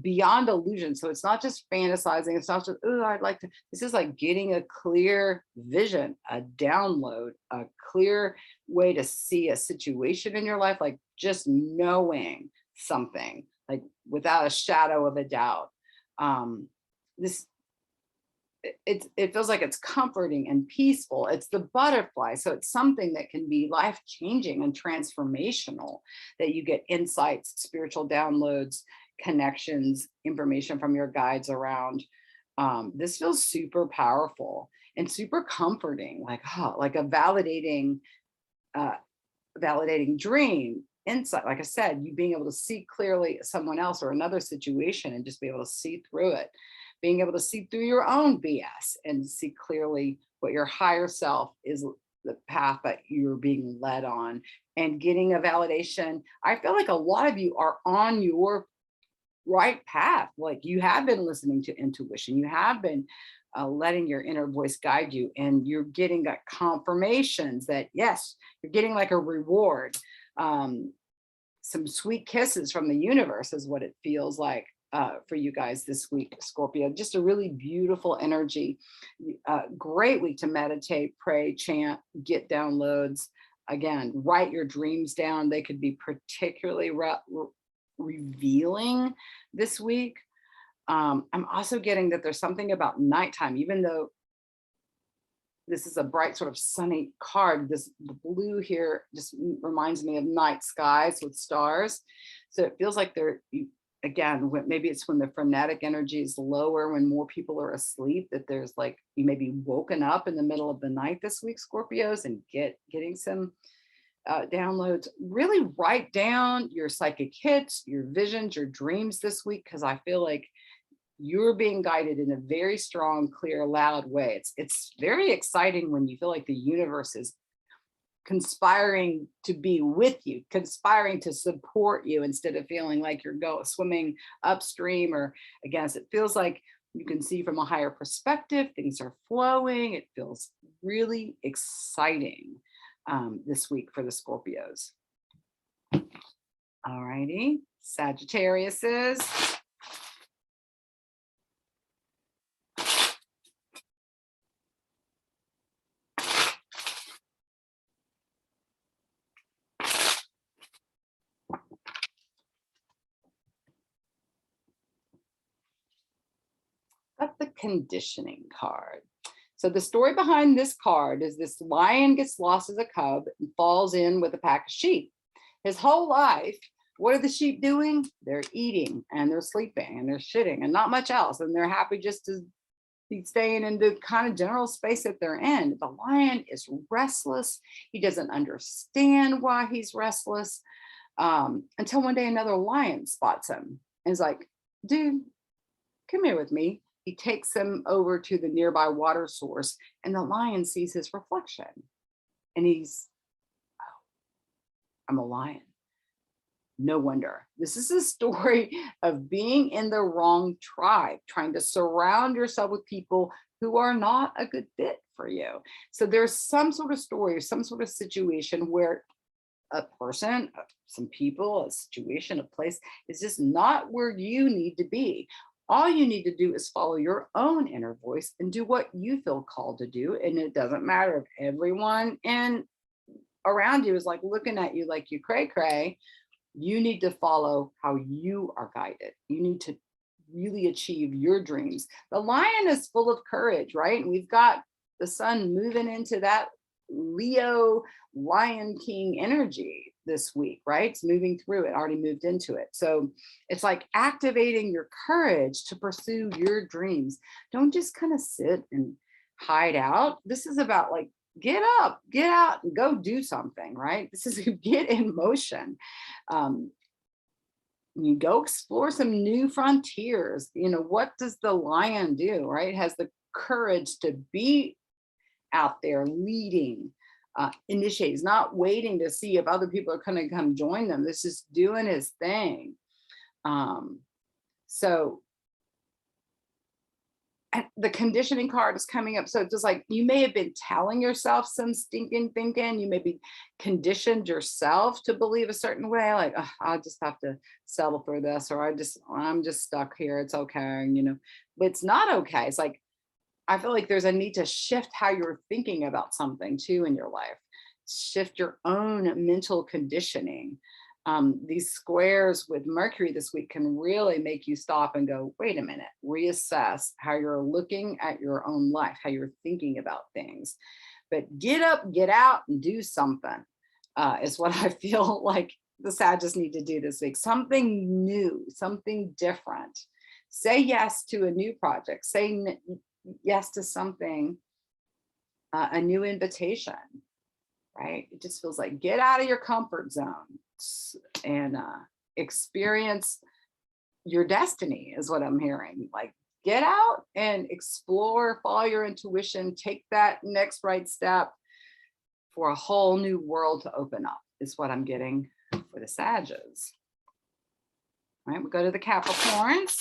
beyond illusion. So it's not just fantasizing. It's not just, oh, I'd like to. This is like getting a clear vision, a download, a clear way to see a situation in your life, like just knowing something, like without a shadow of a doubt. It feels like it's comforting and peaceful. It's the butterfly. So it's something that can be life-changing and transformational, that you get insights, spiritual downloads, connections, information from your guides around. This feels super powerful and super comforting, like a validating dream, insight. Like I said, you being able to see clearly someone else or another situation and just be able to see through it. Being able to see through your own BS and see clearly what your higher self is, the path that you're being led on, and getting a validation. I feel like a lot of you are on your right path. Like you have been listening to intuition. You have been letting your inner voice guide you, and you're getting that confirmations that yes, you're getting like a reward. Some sweet kisses from the universe is what it feels like. For you guys this week, Scorpio. Just a really beautiful energy. Great week to meditate, pray, chant, get downloads. Again, write your dreams down. They could be particularly revealing this week. I'm also getting that there's something about nighttime, even though this is a bright sort of sunny card. The blue here just reminds me of night skies with stars. So it feels like again, maybe it's when the frenetic energy is lower, when more people are asleep, that there's like, you may be woken up in the middle of the night this week, Scorpios, and getting some downloads. Really write down your psychic hits, your visions, your dreams this week, because I feel like you're being guided in a very strong, clear, loud way. It's very exciting when you feel like the universe is conspiring to be with you, conspiring to support you, instead of feeling like you're swimming upstream or against. It feels like you can see from a higher perspective, things are flowing. It feels really exciting this week for the Scorpios. All righty, Sagittariuses. That's the conditioning card. So the story behind this card is this lion gets lost as a cub and falls in with a pack of sheep. His whole life, what are the sheep doing? They're eating and they're sleeping and they're shitting and not much else. And they're happy just to be staying in the kind of general space that they're in. The lion is restless. He doesn't understand why he's restless until one day another lion spots him and is like, dude, come here with me. He takes him over to the nearby water source, and the lion sees his reflection. And he's, oh, I'm a lion. No wonder. This is a story of being in the wrong tribe, trying to surround yourself with people who are not a good fit for you. So there's some sort of story or some sort of situation where a person, some people, a situation, a place is just not where you need to be. All you need to do is follow your own inner voice and do what you feel called to do. And it doesn't matter if everyone around you is like looking at you like you cray cray. You need to follow how you are guided. You need to really achieve your dreams. The lion is full of courage, right? And we've got the sun moving into that Leo Lion King energy. this week, right? It's moving through it, already moved into it. So it's like activating your courage to pursue your dreams. Don't just kind of sit and hide out. This is about like, get up, get out and go do something, right? This is get in motion. You go explore some new frontiers. You know, what does the lion do, right? Has the courage to be out there leading, initiates, not waiting to see if other people are going to come join them. This is doing his thing. So the conditioning card is coming up. So it's just like, you may have been telling yourself some stinking thinking. You may be conditioned yourself to believe a certain way, like, oh, I'll just have to settle for this, or I'm just stuck here. It's okay. You know, but it's not okay. It's like, I feel like there's a need to shift how you're thinking about something too in your life. Shift your own mental conditioning. These squares with Mercury this week can really make you stop and go, wait a minute, reassess how you're looking at your own life, how you're thinking about things. But get up, get out and do something is what I feel like the Sagittarius need to do this week. Something new, something different. Say yes to a new project. Say yes to something, a new invitation, right? It just feels like get out of your comfort zone and experience your destiny is what I'm hearing. Like, get out and explore, follow your intuition, take that next right step for a whole new world to open up is what I'm getting for the Sagittarius. All right, we go to the Capricorns.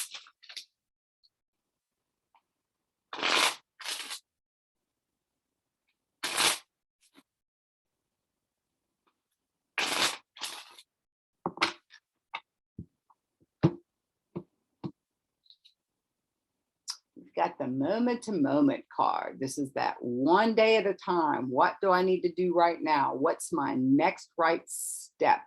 Got the moment to moment card. This is that one day at a time. What do I need to do right now? What's my next right step?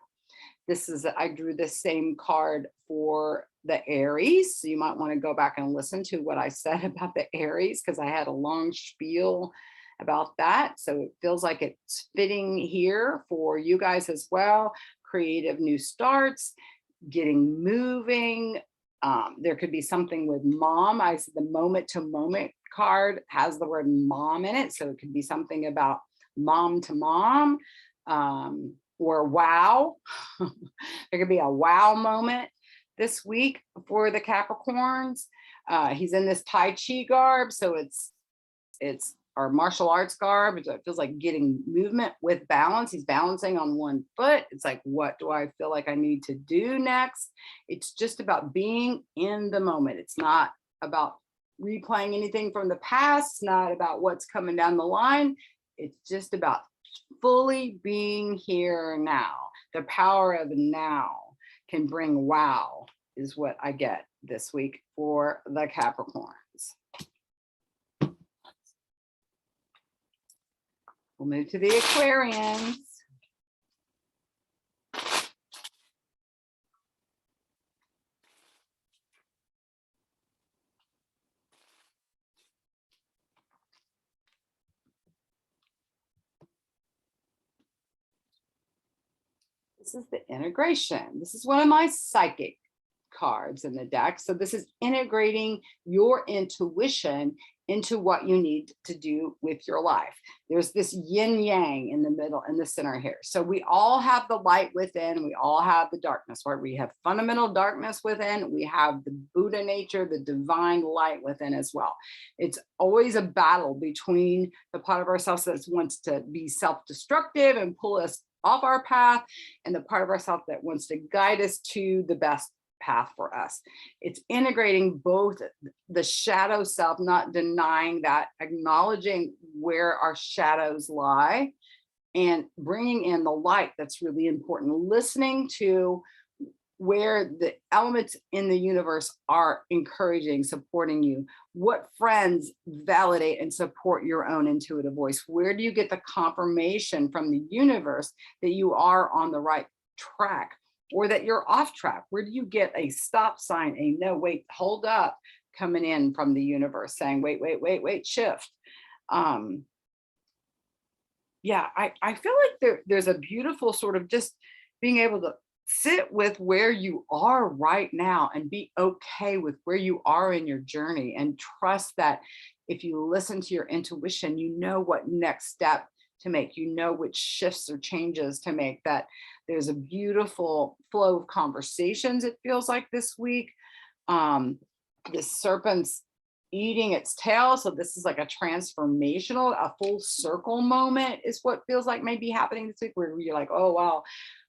This is, I drew the same card for the Aries. So you might want to go back and listen to what I said about the Aries, because I had a long spiel about that. So it feels like it's fitting here for you guys as well. Creative new starts, getting moving. There could be something with mom. I said the moment to moment card has the word mom in it. So it could be something about mom to mom, or wow. There could be a wow moment this week for the Capricorns. He's in this Tai Chi garb. So it's our martial arts garb. It feels like getting movement with balance. He's balancing on one foot. It's like, what do I feel like I need to do next? It's just about being in the moment. It's not about replaying anything from the past. It's not about what's coming down the line. It's just about fully being here now. The power of now can bring wow, is what I get this week for the Capricorns. We'll move to the Aquarians. This is the integration. This is one of my psychic cards in the deck. So this is integrating your intuition into what you need to do with your life. There's this yin yang in the middle, in the center here. So we all have the light within, we all have the darkness, right? We have fundamental darkness within, we have the Buddha nature, the divine light within as well. It's always a battle between the part of ourselves that wants to be self-destructive and pull us off our path, and the part of ourselves that wants to guide us to the best path for us. It's integrating both the shadow self, not denying that, acknowledging where our shadows lie, and bringing in the light. That's really important. Listening to where the elements in the universe are encouraging, supporting you. What friends validate and support your own intuitive voice? Where do you get the confirmation from the universe that you are on the right track, or that you're off track? Where do you get a stop sign, a no, wait, hold up, coming in from the universe saying, wait, shift? Yeah, I feel like there's a beautiful sort of just being able to sit with where you are right now and be okay with where you are in your journey, and trust that if you listen to your intuition, you know what next step to make, you know which shifts or changes to make, that there's a beautiful flow of conversations, it feels like this week. This serpent's eating its tail, so this is like a transformational, a full circle moment is what feels like may be happening this week, where you're like, oh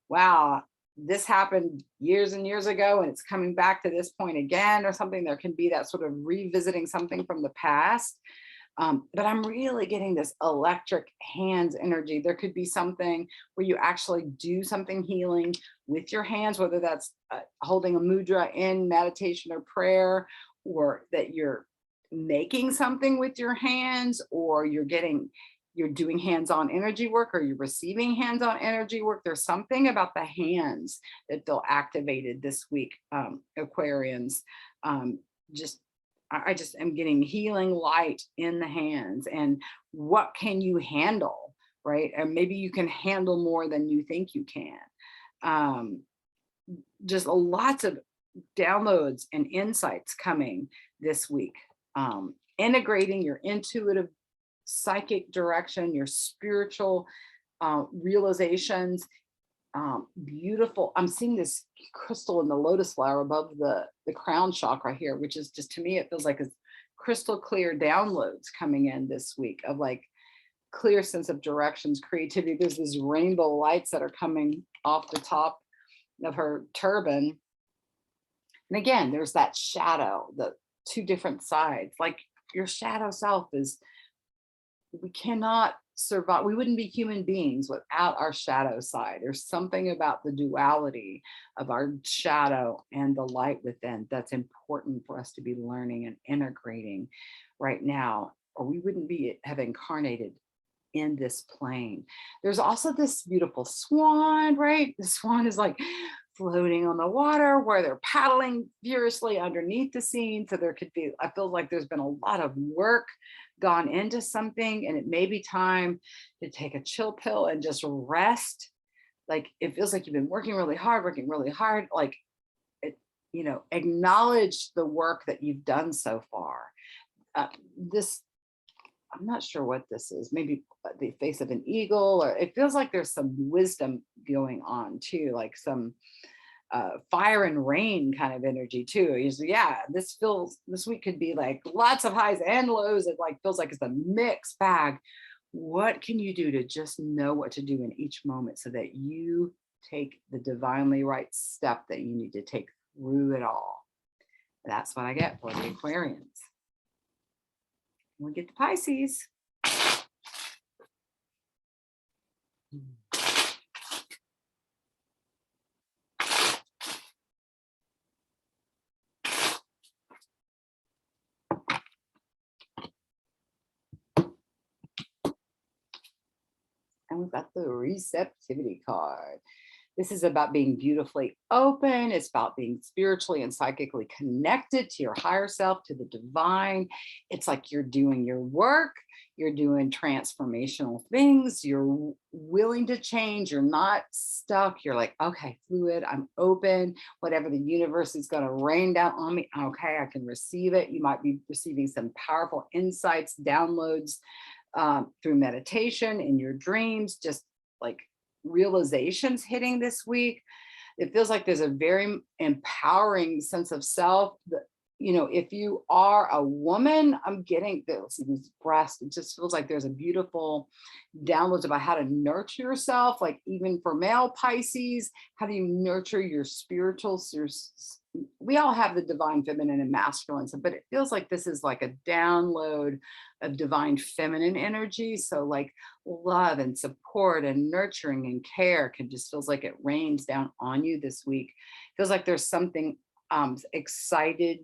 wow, this happened years and years ago and it's coming back to this point again or something. There can be that sort of revisiting something from the past. But I'm really getting this electric hands energy. There could be something where you actually do something healing with your hands, whether that's holding a mudra in meditation or prayer, or that you're making something with your hands, or you're doing hands-on energy work, or you're receiving hands-on energy work. There's something about the hands that feel activated this week, Aquarians. I just am getting healing light in the hands, and what can you handle, right? And maybe you can handle more than you think you can. Just lots of downloads and insights coming this week. Integrating your intuitive psychic direction, your spiritual realizations. Beautiful. I'm seeing this crystal in the lotus flower above the crown chakra here, which is just, to me, it feels like it's crystal clear downloads coming in this week of like clear sense of directions, creativity. There's these rainbow lights that are coming off the top of her turban. And again, there's that shadow, the two different sides. Like your shadow self is, we cannot survive. We wouldn't be human beings without our shadow side. There's something about the duality of our shadow and the light within that's important for us to be learning and integrating right now, or we wouldn't have incarnated in this plane. There's also this beautiful swan, right? The swan is like floating on the water where they're paddling furiously underneath the scene. So there could be, I feel like there's been a lot of work gone into something, and it may be time to take a chill pill and just rest. Like it feels like you've been working really hard, like it, acknowledge the work that you've done so far. I'm not sure what this is, maybe the face of an eagle, or it feels like there's some wisdom going on too, like some fire and rain kind of energy too. Yeah, this week could be like lots of highs and lows. It like feels like it's a mixed bag. What can you do to just know what to do in each moment so that you take the divinely right step that you need to take through it all? That's what I get for the Aquarians. We'll get to Pisces. And we've got the receptivity card. This is about being beautifully open. It's about being spiritually and psychically connected to your higher self, to the divine. It's like you're doing your work, you're doing transformational things, you're willing to change, you're not stuck. You're like, okay, fluid, I'm open. Whatever the universe is going to rain down on me, okay, I can receive it. You might be receiving some powerful insights, downloads through meditation, in your dreams, just like realizations hitting this week. It feels like there's a very empowering sense of self. If you are a woman, I'm getting this breast. It just feels like there's a beautiful downloads about how to nurture yourself. Like even for male Pisces, how do you nurture your spiritual? We all have the divine feminine and masculine, but it feels like this is like a download of divine feminine energy. So like love and support and nurturing and care feels like it rains down on you this week. Feels like there's something excited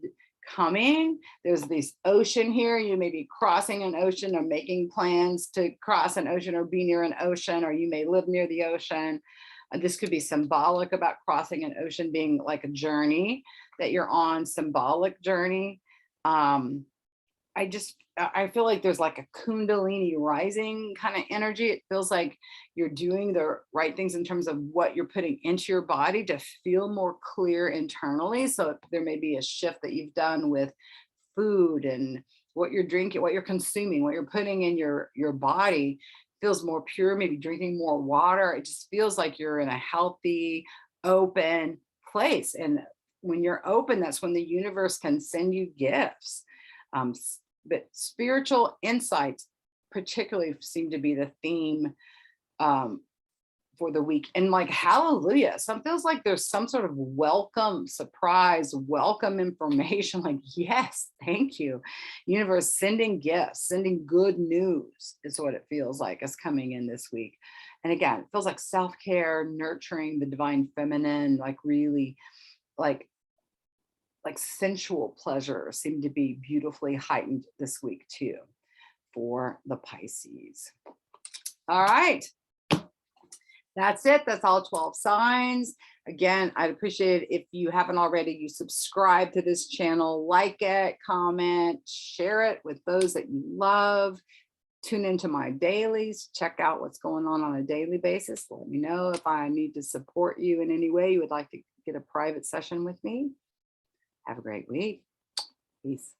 coming. There's this ocean here. You may be crossing an ocean or making plans to cross an ocean or be near an ocean, or you may live near the ocean. This could be symbolic about crossing an ocean being like a journey that you're on, symbolic journey. I feel like there's like a Kundalini rising kind of energy. It feels like you're doing the right things in terms of what you're putting into your body to feel more clear internally. So there may be a shift that you've done with food and what you're drinking, what you're consuming, what you're putting in your body feels more pure, maybe drinking more water. It just feels like you're in a healthy, open place. And when you're open, that's when the universe can send you gifts. But spiritual insights particularly seem to be the theme for the week. And like, hallelujah, some feels like there's some sort of welcome surprise, welcome information. Like, yes, thank you. Universe sending gifts, sending good news is what it feels like is coming in this week. And again, it feels like self-care, nurturing the divine feminine, like really like sensual pleasure seem to be beautifully heightened this week too for the Pisces. All right. That's it. That's all 12 signs. Again, I'd appreciate it if you haven't already, you subscribe to this channel, like it, comment, share it with those that you love. Tune into my dailies, check out what's going on a daily basis. Let me know if I need to support you in any way you would like to get a private session with me. Have a great week. Peace.